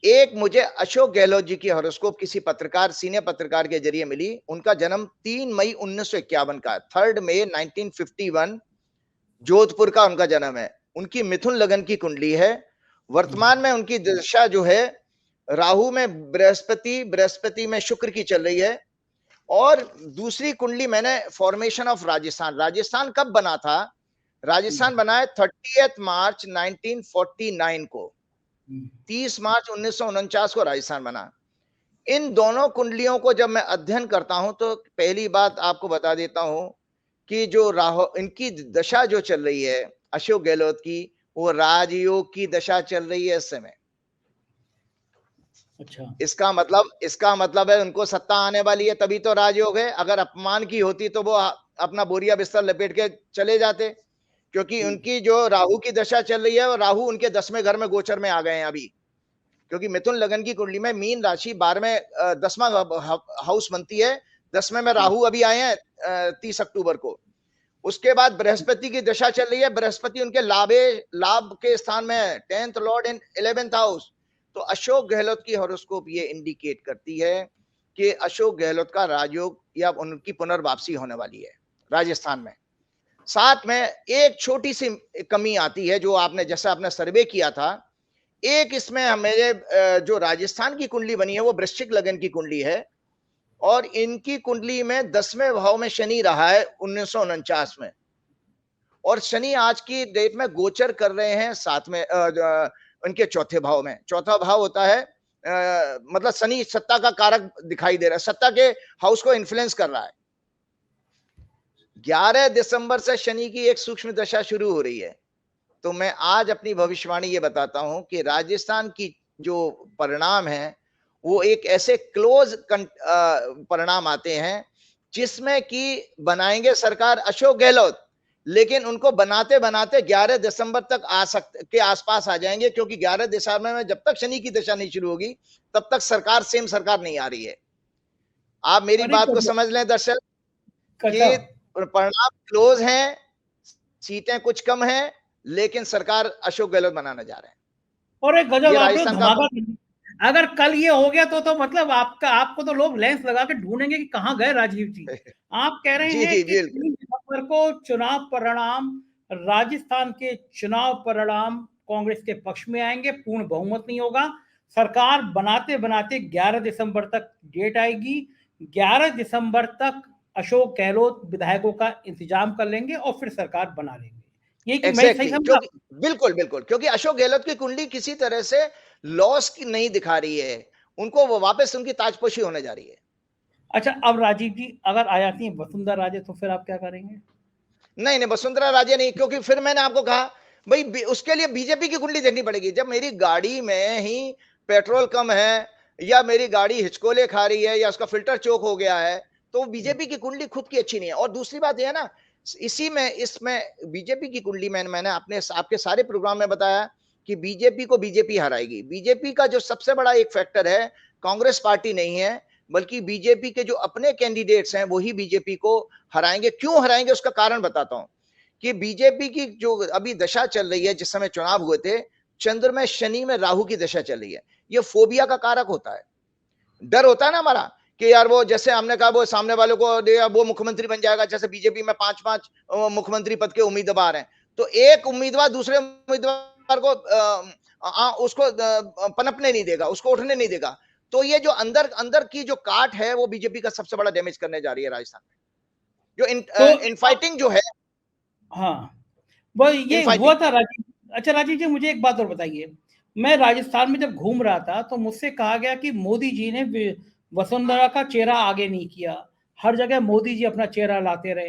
एक मुझे अशोक गहलोत जी की हॉरोस्कोप किसी पत्रकार, सीनियर पत्रकार के जरिए मिली। उनका जन्म 3 मई 1951 का, 3 मई 1951, जोधपुर का उनका जन्म है। उनकी मिथुन लगन की कुंडली है। वर्तमान में उनकी दशा जो है, राहु में बृहस्पति, बृहस्पति में शुक्र की चल रही है। और दूसरी कुंडली मैंने फॉर्मेशन ऑफ राजस्थान, राजस्थान कब बना था? राजस्थान बना है 30 मार्च 1949 को, 30 मार्च 1949 को राजस्थान बना। इन दोनों कुंडलियों को जब मैं अध्ययन करता हूं तो पहली बात आपको बता देता हूं कि जो राहु, इनकी दशा जो चल रही है अशोक गहलोत की, वो राजयोग की दशा चल रही है इस समय। अच्छा। इसका मतलब है उनको सत्ता आने वाली है, तभी तो राजयोग है। अगर अपमान की होती तो वो अपना बोरिया बिस्तर लपेट के चले जाते, क्योंकि उनकी जो राहु की दशा चल रही है, और राहु उनके 10वें घर में गोचर में आ गए हैं अभी। क्योंकि मिथुन लगन की कुंडली में मीन राशि 12वें 10वां हाउस बनती है, 10वें में राहु अभी आए हैं 30 अक्टूबर को। उसके बाद बृहस्पति की दशा चल रही है, बृहस्पति उनके लाभ के स्थान में है, 10th लॉर्ड इन 11th हाउस। तो अशोक गहलोत की हॉरोस्कोप ये इंडिकेट करती है कि अशोक गहलोत का राजयोग या उनकी पुनर्वापसी होने वाली है राजस्थान में। साथ में एक छोटी सी कमी आती है, जो आपने, जैसा आपने सर्वे किया था, एक इसमें मेरे जो राजस्थान की कुंडली बनी है वो वृश्चिक लगन की कुंडली है, और इनकी कुंडली में 10वें भाव में शनि रहा है 1949 में, और शनि आज की डेट में गोचर कर रहे हैं साथ में उनके चौथे भाव में। चौथा भाव होता है मतलब शनि सत्ता का कारक दिखाई दे रहा है, सत्ता के हाउस को इन्फ्लुएंस कर रहा है। 11 दिसंबर से शनि की एक सूक्ष्म दशा शुरू हो रही है। तो मैं आज अपनी भविष्यवाणी ये बताता हूं कि राजस्थान की जो परिणाम है वो एक ऐसे क्लोज परिणाम आते हैं जिसमें कि बनाएंगे सरकार अशोक गहलोत, लेकिन उनको बनाते बनाते 11 दिसंबर तक आ सकते के आसपास आ जाएंगे, क्योंकि 11 दिसंबर में जब तक शनि की दशा नहीं शुरू होगी तब तक सरकार, सेम सरकार नहीं आ रही है। आप मेरी अरे बात को समझ लें दर्शक, अच्छा, कि परिणाम क्लोज हैं, सीटें कुछ कम हैं, लेकिन सरकार अशोक गहलोत बनाने जा रहे हैं। और एक गजब ये आपने राजस्थान का धमाका कर दिया। अगर कल ये हो गया तो मतलब आपको तो लोग लेंस लगा के ढूंढेंगे कि कहाँ गए राजीव जी। आप कह रहे जी हैं जी कि बिल्कुल। 3 दिसंबर को चुनाव परिणाम, राजस्थान के चुनाव परिणाम कांग्रेस के पक्ष में आएंगे, पूर्ण बहुमत नहीं होगा, सरकार बनाते बनाते 11 दिसंबर तक डेट आएगी, 11 दिसंबर तक अशोक गहलोत विधायकों का इंतजाम कर लेंगे और फिर सरकार बना लेंगे। ये कि मैं सही एग्जैक्टली समझा? क्योंकि बिल्कुल बिल्कुल, क्योंकि अशोक गहलोत की कुंडली किसी तरह से लॉस की नहीं दिखा रही है, उनको वो वापस उनकी ताजपोशी होने जा रही है। अच्छा, अब राजीव जी अगर आ जाती है वसुंधरा राजे तो फिर आप क्या करेंगे? नहीं नहीं, वसुंधरा राजे नहीं, क्योंकि फिर मैंने आपको कहा भाई उसके लिए बीजेपी की कुंडली देखनी पड़ेगी। जब मेरी गाड़ी में ही पेट्रोल कम है, या मेरी गाड़ी हिचकोले खा रही है, या उसका फिल्टर चोक हो गया है, तो बीजेपी की कुंडली खुद की अच्छी नहीं है। और दूसरी बात यह है ना, इसी में इसमें बीजेपी की कुंडली में मैंने अपने आपके सारे प्रोग्राम में बताया कि बीजेपी को बीजेपी हराएगी। बीजेपी का जो सबसे बड़ा एक फैक्टर है, कांग्रेस पार्टी नहीं है, बल्कि बीजेपी के जो अपने कैंडिडेट्स हैं वही बीजेपी को हराएंगे। क्यों हराएंगे उसका कारण बताता हूं कि बीजेपी की जो अभी दशा चल रही है, जिस समय चुनाव हुए थे, चंद्र में शनि में राहु की दशा चल रही है। ये फोबिया का कारक होता है, डर होता है ना हमारा कि यार वो, जैसे हमने कहा वो सामने वालों को वो मुख्यमंत्री बन जाएगा, जैसे बीजेपी में 5-5 मुख्यमंत्री पद के उम्मीदवार हैं, तो एक उम्मीदवार दूसरे उम्मीदवार को उसको पनपने नहीं देगा, उसको उठने नहीं देगा। तो ये जो अंदर अंदर की जो काट है वो बीजेपी का सबसे बड़ा डैमेज करने जा रही है राजस्थान में, जो तो इनफाइटिंग जो है। हाँ, वो ये हुआ इनफाइटिंग। था राजीव। अच्छा राजीव जी, मुझे एक बात और बताइए। मैं राजस्थान में जब घूम रहा था तो मुझसे कहा गया कि मोदी जी ने वसुंधरा का चेहरा आगे नहीं किया, हर जगह मोदी जी अपना चेहरा लाते रहे।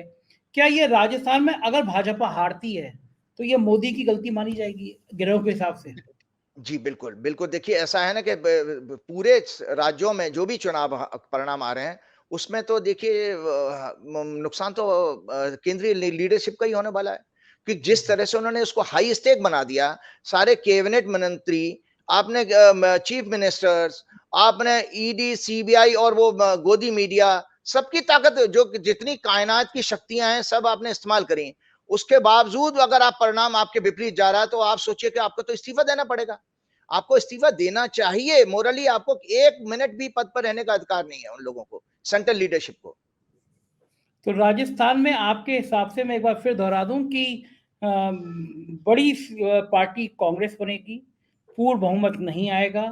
क्या ये राजस्थान में अगर भाजपा हारती है तो ये मोदी की गलती मानी जाएगी गिरोह के हिसाब से? जी बिल्कुल, बिल्कुल। देखिए ऐसा है ना कि पूरे राज्यों में जो भी चुनाव परिणाम आ रहे हैं, उसमें तो देखिए नुकसान तो केंद्रीय लीडरशिप का ही होने वाला है, कि जिस तरह से उन्होंने उसको हाई स्टेक बना दिया। सारे कैबिनेट मंत्री, आपने चीफ मिनिस्टर्स, आपने ईडी, सीबीआई और वो गोदी मीडिया, सबकी ताकत, जो जितनी कायनात की शक्तियां हैं, सब आपने इस्तेमाल करी। उसके बावजूद अगर आप परिणाम आपके विपरीत जा रहा है, तो आप सोचिए कि आपको तो इस्तीफा देना पड़ेगा। आपको इस्तीफा देना चाहिए। मोरली आपको 1 मिनट भी पद पर रहने का अधिकार नहीं है उन लोगों को, सेंट्रल लीडरशिप को। तो राजस्थान में आपके हिसाब से, मैं एक बार फिर दोहरा दूं कि बड़ी पार्टी कांग्रेस बनेगी, पूर्ण बहुमत नहीं आएगा,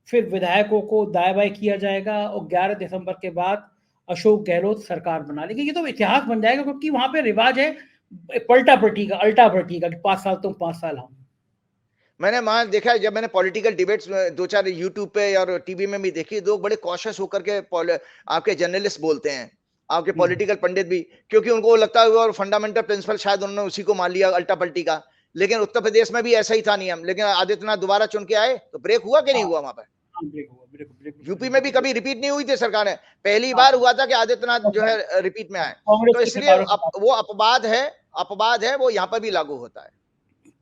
फिर विधायकों को दाएं बाएं किया जाएगा और 11 दिसंबर के बाद अशोक गहलोत सरकार बना लेंगे। ये तो इतिहास बन जाएगा, क्योंकि वहां पे रिवाज है पलटा पलटी का, अल्टा पलटी का, 5 साल तुम 5 साल हम। मैंने वहां देखा है, जब मैंने पॉलिटिकल डिबेट्स 2-4 यूट्यूब पे और टीवी में भी देखी, लोग बड़े कॉशियस होकर के आपके जर्नलिस्ट बोलते हैं, आपके पॉलिटिकल पंडित भी, क्योंकि उनको लगता है और फंडामेंटल प्रिंसिपल शायद उन्होंने उसी को मान लिया, अल्टा पलटी का। लेकिन उत्तर प्रदेश में भी ऐसा ही था नियम, लेकिन आदित्यनाथ दोबारा चुन के आए तो ब्रेक हुआ कि नहीं हुआ वहां पर? यूपी में भी कभी रिपीट नहीं हुई थी सरकारें, पहली बार हुआ था कि आदित्यनाथ जो है रिपीट में आए। कांग्रेस तो की इसलिए सरकारों की बात। वो अपवाद है, वो यहाँ पर भी लागू होता है।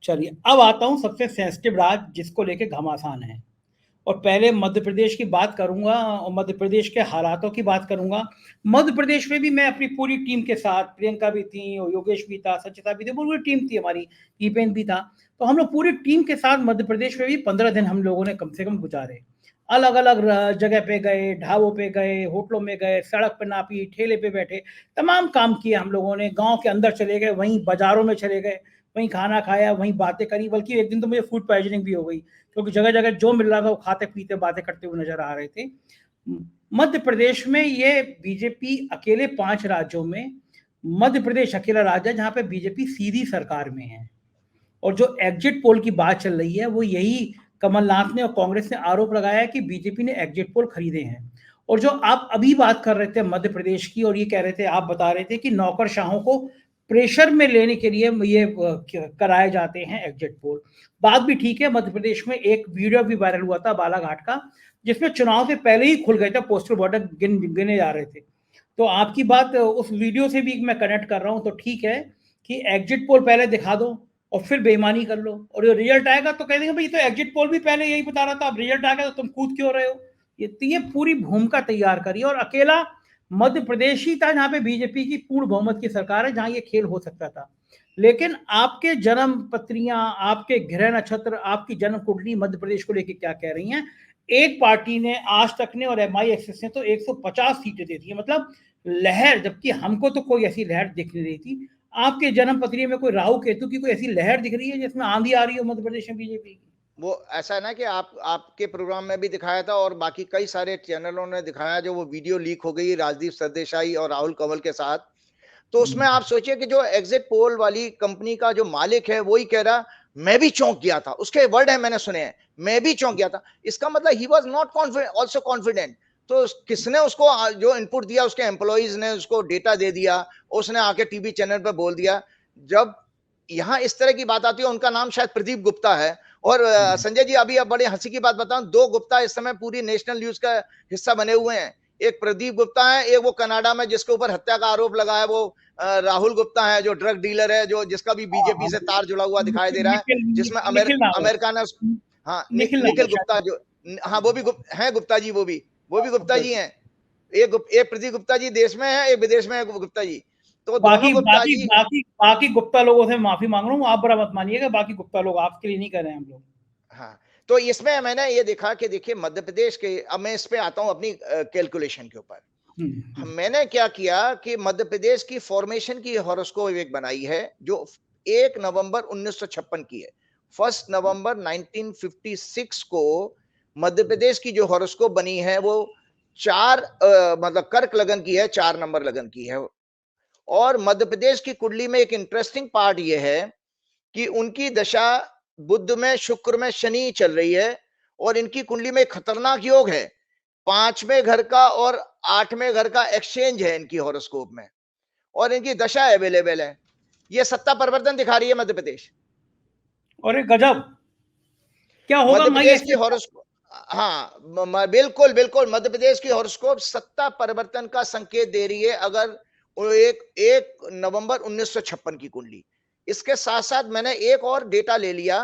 चलिए, अब आता हूं सबसे सेंसिटिव राज जिसको लेके घमासान है, और पहले मध्य प्रदेश की बात करूंगा और मध्य प्रदेश के हालातों की बात करूंगा। मध्य प्रदेश में भी मैं अपनी पूरी टीम के साथ, प्रियंका भी थी और योगेश भी था, सचिता भी थी, पूरी टीम थी हमारी, ईपेन भी था। तो हम लोग पूरी टीम के साथ मध्य प्रदेश में भी 15 दिन हम लोगों ने कम से कम गुजारे। अलग अलग जगह पे गए, ढाबों पे गए, होटलों में गए, सड़क पर नापी, ठेले पे बैठे, तमाम काम किए हम लोगों ने। गांव के अंदर चले गए, वहीं बाजारों में चले गए, वहीं खाना खाया, वहीं बातें करी। बल्कि एक दिन तो मुझे फूड पॉइजनिंग भी हो गई, क्योंकि जगह जगह जो मिल रहा था वो खाते पीते बातें करते हुए नजर आ रहे थे। मध्य प्रदेश में ये बीजेपी अकेले 5 राज्यों में मध्य प्रदेश अकेला राज्य है जहां पे बीजेपी सीधी सरकार में है। और जो एग्जिट पोल की बात चल रही है वो यही कमलनाथ ने और कांग्रेस ने आरोप लगाया है कि बीजेपी ने एग्जिट पोल खरीदे हैं। और जो आप अभी बात कर रहे थे मध्य प्रदेश की, और ये कह रहे थे, आप बता रहे थे कि नौकरशाहों को प्रेशर में लेने के लिए ये कराए जाते हैं एग्जिट पोल। बात भी ठीक है। मध्य प्रदेश में एक वीडियो भी वायरल हुआ था बालाघाट का, जिसमें चुनाव से पहले ही खुल गए थे पोस्टल बॉर्डर, गिने जा रहे थे। तो आपकी बात उस वीडियो से भी मैं कनेक्ट कर रहा हूं। तो ठीक है कि एग्जिट पोल पहले दिखा दो और फिर बेईमानी कर लो, और ये रिजल्ट आएगा तो कह देंगे भाई तो एग्जिट पोल भी पहले यही बता रहा था, अब रिजल्ट आ गया तो तुम कूद क्यों रहे हो। ये पूरी भूमिका तैयार करी, और अकेला मध्य प्रदेश ही था जहां पे बीजेपी की पूर्ण बहुमत की सरकार है, जहां ये खेल हो सकता था। लेकिन आपके जन्म पत्रियां, आपके गृह नक्षत्र, आपकी जन्म कुंडली मध्य प्रदेश को लेकर क्या कह रही हैं? एक पार्टी ने, आज तक ने और एमआई एक्सेस ने तो 150 सीटें दे दी है, मतलब लहर, जबकि हमको तो कोई ऐसी लहर दिख नहीं रही थी। आपके जन्म पत्री में कोई राहु केतु की कोई ऐसी लहर दिख रही है जिसमें आंधी आ रही हो मध्य प्रदेश में बीजेपी की? वो ऐसा है ना कि आपके प्रोग्राम में भी दिखाया था और बाकी कई सारे चैनलों ने दिखाया, जो वो वीडियो लीक हो गई राजदीप सरदेसाई और राहुल कंवल के साथ। तो उसमें आप सोचिए कि जो एग्जिट पोल वाली कंपनी का जो मालिक है वही कह रहा, मैं भी चौंक गया था, उसके वर्ड है मैंने सुने हैं, मैं भी चौंक गया था। इसका मतलब he was not confident, also confident. तो किसने उसको जो इनपुट दिया, उसके एम्प्लॉइज ने उसको डेटा दे दिया, उसने आके टीवी चैनल पर बोल दिया। जब यहाँ इस तरह की बात आती है, उनका नाम शायद प्रदीप गुप्ता है। और संजय जी, अभी अब बड़े हंसी की बात बताऊं, 2 गुप्ता इस समय पूरी नेशनल न्यूज का हिस्सा बने हुए हैं। एक प्रदीप गुप्ता है, एक वो कनाडा में जिसके ऊपर हत्या का आरोप लगा है, वो राहुल गुप्ता है जो ड्रग डीलर है, जो जिसका भी बीजेपी से तार जुड़ा हुआ दिखाई दे रहा है, जिसमें निखिल नाम है, अमेरिका ने, हाँ निखिल नाम निखिल है गुप्ता शायद। जो, हाँ वो भी है गुप्ता जी, वो भी गुप्ता जी हैं। एक प्रदीप गुप्ता जी देश में है, एक विदेश में है गुप्ता जी, तो दोनों बाकी गुप्ता बाकी जी। बाकी बाकी गुप्ता लोगों से माफी मांग रहा हूँ, आप बुरा मत मानिएगा, बाकी गुप्ता लोग आपके लिए नहीं कर रहे हैं हम लोग। हाँ, तो इसमें मैंने ये देखा कि देखिए मध्य प्रदेश के, अब मैं इस पे आता हूं अपनी कैलकुलेशन के ऊपर। मैंने क्या किया कि मध्य प्रदेश की फॉर्मेशन की हॉरोस्कोप एक बनाई है जो 1 नवंबर 1956 की है। 1 नवंबर 1956 को मध्य प्रदेश की जो हॉरोस्कोप बनी है वो 4 मतलब कर्क लगन की है, 4 नंबर लगन की है। और मध्य प्रदेश की कुंडली में एक इंटरेस्टिंग पार्ट ये है कि उनकी दशा बुध में, शुक्र में, शनि चल रही है, और इनकी कुंडली में खतरनाक योग है, 5वें घर का और 8वें घर का एक्सचेंज है इनकी हॉरोस्कोप में, और इनकी दशा अवेलेबल है। ये सत्ता परिवर्तन दिखा रही है मध्य प्रदेश। और गजब, क्या होगा मध्य माई प्रदेश की ऐसे? हॉरोस्कोप, हाँ बिल्कुल बिल्कुल, मध्य प्रदेश की हॉरोस्कोप सत्ता परिवर्तन का संकेत दे रही है, अगर एक नवंबर 1956 की कुंडली। इसके साथ साथ मैंने एक और डेटा ले लिया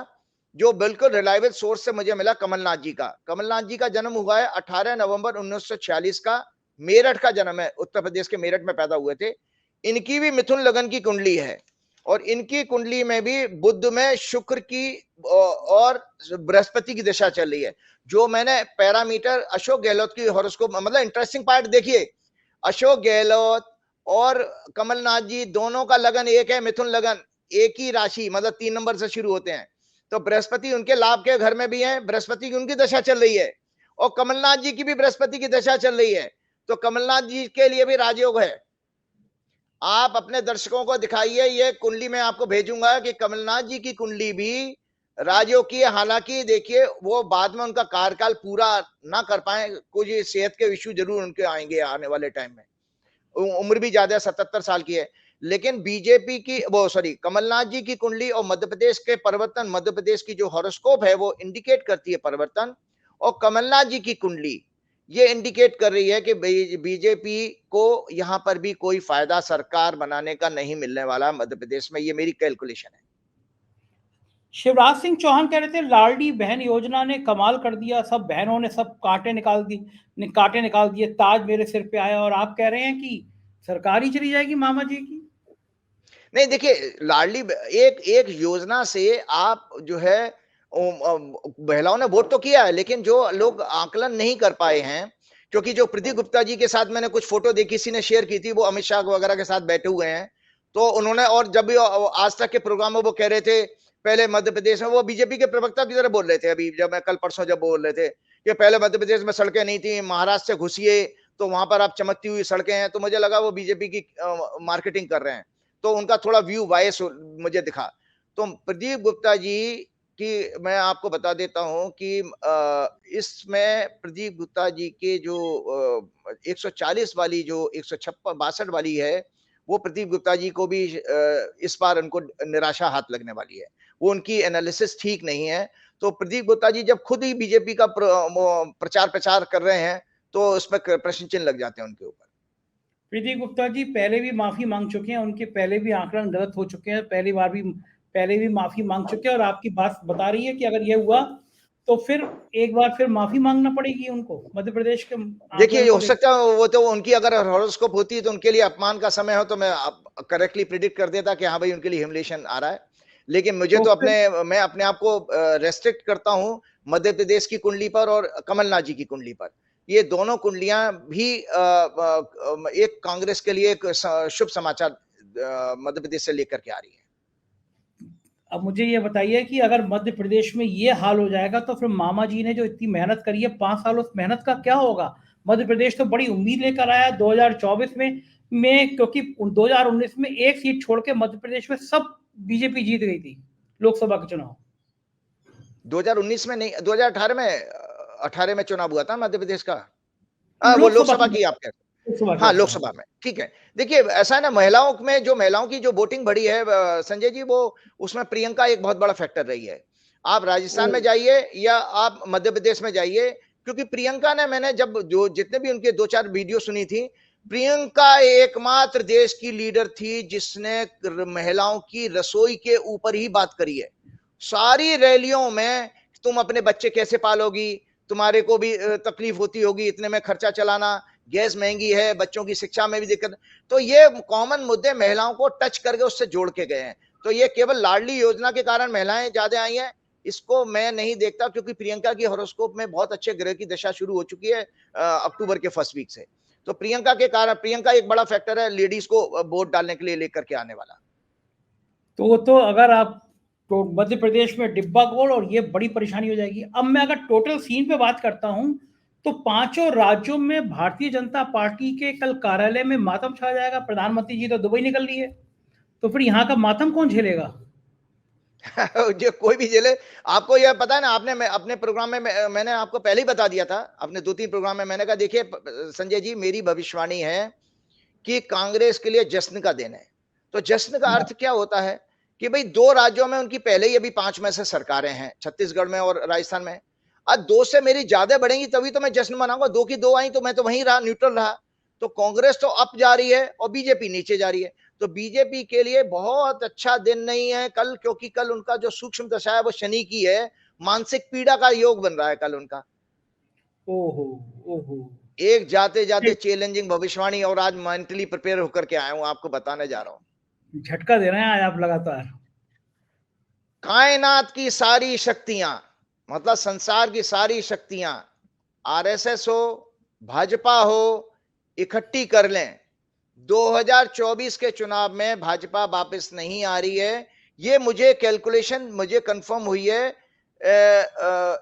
जो बिल्कुल रिलायबल सोर्स से मुझे मिला, कमलनाथ जी का। कमलनाथ जी का जन्म हुआ है 18 नवंबर 1946 का, मेरठ का जन्म है, उत्तर प्रदेश के मेरठ में पैदा हुए थे। इनकी भी मिथुन लगन की कुंडली है, और इनकी कुंडली में भी बुध में शुक्र की और बृहस्पति की दिशा चल रही है। जो मैंने पैरामीटर अशोक गहलोत की हॉरोस्कोप, मतलब इंटरेस्टिंग पार्ट देखिए, अशोक गहलोत और कमलनाथ जी दोनों का लगन एक है, मिथुन लगन, एक ही राशि, मतलब 3 नंबर से शुरू होते हैं। तो बृहस्पति उनके लाभ के घर में भी है, बृहस्पति की उनकी दशा चल रही है, और कमलनाथ जी की भी बृहस्पति की दशा चल रही है, तो कमलनाथ जी के लिए भी राजयोग है। आप अपने दर्शकों को दिखाइए, ये कुंडली मैं आपको भेजूंगा कि कमलनाथ जी की कुंडली भी राजयोग की है। हालांकि देखिए वो बाद में उनका कार्यकाल पूरा ना कर पाए, कुछ सेहत के इश्यू जरूर उनके आएंगे आने वाले टाइम में, उम्र भी ज्यादा 77 साल की है। लेकिन बीजेपी की वो सॉरी कमलनाथ जी की कुंडली और मध्य प्रदेश के परिवर्तन, मध्य प्रदेश की जो हॉरोस्कोप है वो इंडिकेट करती है परिवर्तन, और कमलनाथ जी की कुंडली ये इंडिकेट कर रही है कि बीजेपी को यहां पर भी कोई फायदा सरकार बनाने का नहीं मिलने वाला मध्य प्रदेश में। ये मेरी कैलकुलेशन है। शिवराज सिंह चौहान कह रहे थे लाडली बहन योजना ने कमाल कर दिया, सब बहनों ने सब कांटे निकाल दिए, ताज मेरे सिर पे आया, और आप कह रहे हैं कि सरकार ही चली जाएगी मामा जी की। नहीं देखिए, लाडली एक एक योजना से आप जो है महिलाओं ने वोट तो किया है, लेकिन जो लोग आकलन नहीं कर पाए हैं, क्योंकि जो प्रदीप गुप्ता जी के साथ मैंने कुछ फोटो देखी, किसी ने शेयर की थी, वो अमित शाह वगैरह के साथ बैठे हुए हैं, तो उन्होंने, और जब भी आज तक के प्रोग्राम में वो कह रहे थे, पहले मध्य प्रदेश में वो बीजेपी के प्रवक्ता की तरह बोल रहे थे, अभी जब मैं कल परसों जब बोल रहे थे कि पहले मध्य प्रदेश में सड़कें नहीं थी, महाराष्ट्र से घुसिए तो वहां पर आप चमकती हुई सड़कें हैं, तो मुझे लगा वो बीजेपी की मार्केटिंग कर रहे हैं, तो उनका थोड़ा व्यू वाइस मुझे दिखा। तो प्रदीप गुप्ता जी की मैं आपको बता देता हूं कि इसमें प्रदीप गुप्ता जी के जो 140 वाली, जो 156 वाली है, वो प्रदीप गुप्ता जी को भी इस बार उनको निराशा हाथ लगने वाली है, वो उनकी एनालिसिस ठीक नहीं है। तो प्रदीप गुप्ता जी जब खुद ही बीजेपी का प्रचार कर रहे हैं, तो उसमें प्रश्न चिन्ह लग जाते हैं उनके ऊपर। प्रदीप गुप्ता जी पहले भी माफी मांग चुके हैं, उनके पहले भी आंकलन गलत हो चुके हैं, पहले भी माफी मांग चुके हैं, और आपकी बात बता रही है कि अगर ये हुआ तो फिर एक बार फिर माफी मांगना पड़ेगी उनको मध्य प्रदेश के देखिए आंकलन हो को सकता है वो तो उनकी अगर हॉरोस्कोप होती है तो उनके लिए अपमान का समय हो, तो मैं करेक्टली प्रिडिक्ट कर देता कि हाँ भाई उनके लिए ह्यूमिलिएशन आ रहा है। लेकिन मुझे तो मैं अपने आप को रेस्ट्रिक्ट करता हूं मध्य प्रदेश की कुंडली पर और कमलनाथ जी की कुंडली पर। ये दोनों कुंडलियां भी एक कांग्रेस के लिए एक शुभ समाचार मध्य प्रदेश से लेकर के आ रही है। अब मुझे ये बताइए कि अगर मध्य प्रदेश में ये हाल हो जाएगा तो फिर मामा जी ने जो इतनी मेहनत करी है 5 साल, उस मेहनत का क्या होगा? मध्य प्रदेश तो बड़ी उम्मीद लेकर आया 2024 में, क्योंकि 2019 में एक सीट छोड़ के मध्य प्रदेश में सब बीजेपी जीत गई थी लोकसभा के चुनाव। 2019 में नहीं, 2018 में, 18 में चुनाव हुआ था मध्य प्रदेश का। वो लोकसभा लोकसभा की आप कह लोकसभा हाँ की बात। लोकसभा में, ठीक है। देखिए ऐसा है ना, महिलाओं में जो महिलाओं की जो वोटिंग बढ़ी है संजय जी, वो उसमें प्रियंका एक बहुत बड़ा फैक्टर रही है। आप राजस्थान में जाइए या आप मध्य प्रदेश में जाइए, क्योंकि प्रियंका ने, मैंने जब जो जितने भी उनके 2-4 वीडियो सुनी थी, प्रियंका एकमात्र देश की लीडर थी जिसने महिलाओं की रसोई के ऊपर ही बात करी है। सारी रैलियों में तुम अपने बच्चे कैसे पालोगी, तुम्हारे को भी तकलीफ होती होगी, इतने में खर्चा चलाना, गैस महंगी है, बच्चों की शिक्षा में भी दिक्कत। तो ये कॉमन मुद्दे महिलाओं को टच करके उससे जोड़ के गए हैं। तो ये केवल लाडली योजना के कारण महिलाएं ज्यादा आई हैं, इसको मैं नहीं देखता, क्योंकि प्रियंका की हॉरोस्कोप में बहुत अच्छे ग्रह की दशा शुरू हो चुकी है अक्टूबर के फर्स्ट वीक से। तो प्रियंका के कारण, प्रियंका एक बड़ा फैक्टर है लेडीज को वोट डालने के लिए लेकर के आने वाला। तो अगर आप तो मध्य प्रदेश में डिब्बा गोल और ये बड़ी परेशानी हो जाएगी। अब मैं अगर टोटल सीन पे बात करता हूं तो पांचों राज्यों में भारतीय जनता पार्टी के कल कार्यालय में मातम छा जाएगा। प्रधानमंत्री जी तो दुबई निकल रही है, तो फिर यहाँ का मातम कौन झेलेगा? जो कोई भी झेले। आपको यह पता है ना, आपने अपने प्रोग्राम में मैंने आपको पहले ही बता दिया था, अपने 2-3 प्रोग्राम में मैंने कहा देखिए संजय जी, मेरी भविष्यवाणी है कि कांग्रेस के लिए जश्न का दिन है। तो जश्न का अर्थ क्या होता है कि भाई 2 राज्यों में उनकी पहले ही अभी 5 में से सरकारें हैं, छत्तीसगढ़ में और राजस्थान में। अब 2 से मेरी ज्यादा बढ़ेंगी तभी तो मैं जश्न मनाऊंगा। 2 की 2 आई तो मैं तो वहीं रहा, न्यूट्रल रहा। तो कांग्रेस तो अप जा रही है और बीजेपी नीचे जा रही है। तो बीजेपी के लिए बहुत अच्छा दिन नहीं है कल, क्योंकि कल उनका जो सूक्ष्म दशा है वो शनि की है, मानसिक पीड़ा का योग बन रहा है कल उनका। ओहो ओहो, एक जाते जाते चैलेंजिंग भविष्यवाणी, और आज मेंटली प्रिपेयर होकर के आया हूं, आपको बताने जा रहा हूं। झटका दे रहे हैं आज आप लगातार। कायनात की सारी शक्तियां, मतलब संसार की सारी शक्तियां, आरएसएस हो, भाजपा हो, इकट्ठी कर लें, 2024 के चुनाव में भाजपा वापस नहीं आ रही है। ये मुझे कैलकुलेशन मुझे कंफर्म हुई है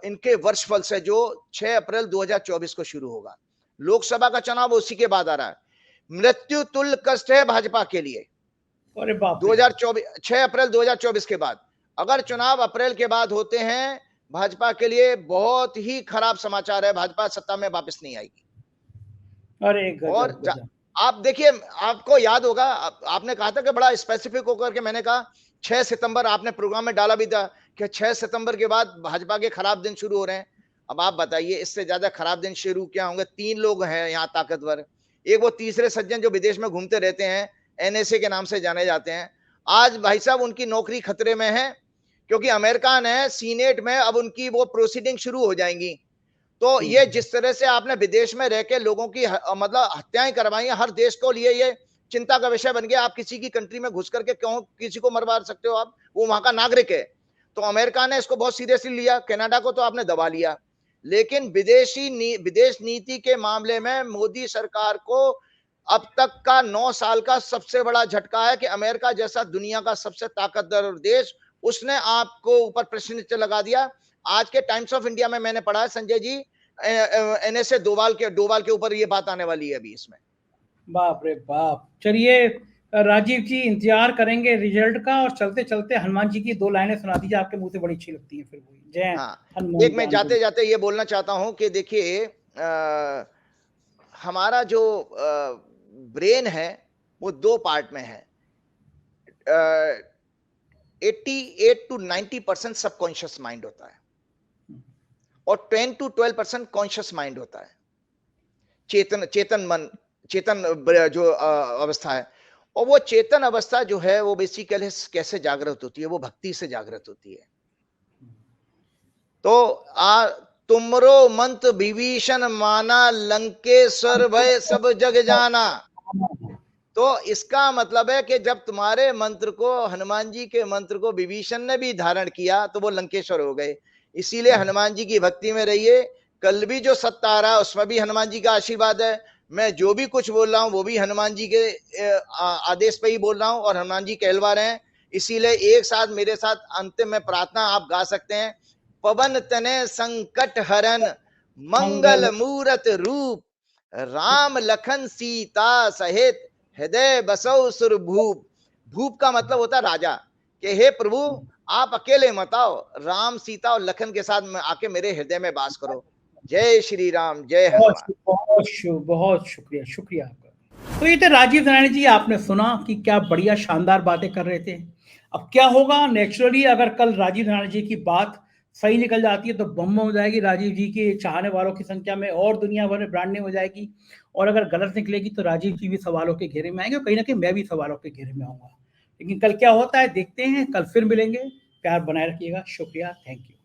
इनके वर्षफल से, जो 6 अप्रैल 2024 को शुरू होगा। लोकसभा का चुनाव उसी के बाद आ रहा है। मृत्यु तुल्य कष्ट है भाजपा के लिए। अरे बाप, 2024 6 अप्रैल 2024 के बाद, अगर चुनाव अप्रैल के बाद होते हैं, भाजपा के लिए बहुत ही खराब समाचार है, भाजपा सत्ता में वापस नहीं आएगी। अरे गजब, और गजब। आप देखिए, आपको याद होगा, आपने कहा था कि बड़ा स्पेसिफिक होकर के मैंने कहा 6 सितंबर, आपने प्रोग्राम में डाला भी था कि 6 सितंबर के बाद भाजपा के खराब दिन शुरू हो रहे हैं। अब आप बताइए इससे ज्यादा खराब दिन शुरू क्या होंगे? 3 लोग हैं यहाँ ताकतवर, एक वो तीसरे सज्जन जो विदेश में घूमते रहते हैं, एनएसए के नाम से जाने जाते हैं। आज भाई साहब उनकी नौकरी खतरे में है, क्योंकि अमेरिका ने सीनेट में अब उनकी वो प्रोसीडिंग शुरू हो जाएंगी। तो ये जिस तरह से आपने विदेश में रह के लोगों की मतलब हत्याएं करवाई, हर देश को लिए ये चिंता का विषय बन गया। आप किसी की कंट्री में घुस करके क्यों किसी को मरवा सकते हो? आप, वो वहां का नागरिक है। तो अमेरिका ने इसको बहुत सीरियसली लिया, कनाडा को तो आपने दबा लिया। लेकिन विदेश नीति के मामले में मोदी सरकार को अब तक का 9 साल का सबसे बड़ा झटका है कि अमेरिका जैसा दुनिया का सबसे ताकतवर देश, उसने आपको ऊपर प्रश्न चिन्ह लगा दिया। आज के टाइम्स ऑफ इंडिया में मैंने पढ़ा है संजय जी, एनएसए डोवाल के ऊपर ये बात आने वाली है अभी इसमें। बाप रे बाप। चलिए राजीव जी, इंतजार करेंगे रिजल्ट का, और चलते चलते हनुमान जी की 2 लाइनें सुना दीजिए, आपके मुंह से बड़ी अच्छी लगती हैं फिर वो। जय हनुमान। एक मैं जाते जाते ये बोलना चाहता हूं कि देखिए हमारा जो ब्रेन है वो 2 पार्ट में है। 88 to 90% सबकॉन्शियस माइंड होता है और 10 to 12% कॉन्शियस माइंड होता है, चेतन जो अवस्था है। और वो चेतन अवस्था जो है वो बेसिकली कैसे जागृत होती है? वो भक्ति से जागृत होती है। तो तुमरो मंत्र विभीषण माना, लंकेश्वर भय सब जग जाना। तो इसका मतलब है कि जब तुम्हारे मंत्र को, हनुमान जी के मंत्र को विभीषण ने भी धारण किया तो वो लंकेश्वर हो गए। इसीलिए हनुमान जी की भक्ति में रहिए। कल भी जो सत्ता आ रहा है उसमें भी हनुमान जी का आशीर्वाद है। मैं जो भी कुछ बोल रहा हूँ वो भी हनुमान जी के आदेश पे ही बोल रहा हूँ और हनुमान जी कहलवा रहे हैं। इसीलिए एक साथ मेरे साथ अंतिम में प्रार्थना आप गा सकते हैं। पवन तने संकट हरन, मंगल मूरत रूप, राम लखन सीता सहित हृदय बसौ सुर भूप। भूप का मतलब होता है राजा, कि हे प्रभु आप अकेले मत आओ, राम सीता और लखन के साथ में आके मेरे हृदय में वास करो। जय श्री राम, जय हनुमान। बहुत शुक्रिया, शुक्रिया आपका। तो ये थे राजीव नारायण जी, आपने सुना कि क्या बढ़िया शानदार बातें कर रहे थे। अब क्या होगा नेचुरली, अगर कल राजीव नारायण जी की बात सही निकल जाती है तो बम हो जाएगी, राजीव जी के चाहने वालों की संख्या में और दुनिया भर में ब्रांडिंग हो जाएगी, और अगर गलत निकलेगी तो राजीव जी भी सवालों के घेरे में आएंगे, और कहीं ना कहीं मैं भी सवालों के घेरे में आऊंगा। लेकिन कल क्या होता है देखते हैं, कल फिर मिलेंगे। प्यार बनाए रखिएगा। शुक्रिया, थैंक यू।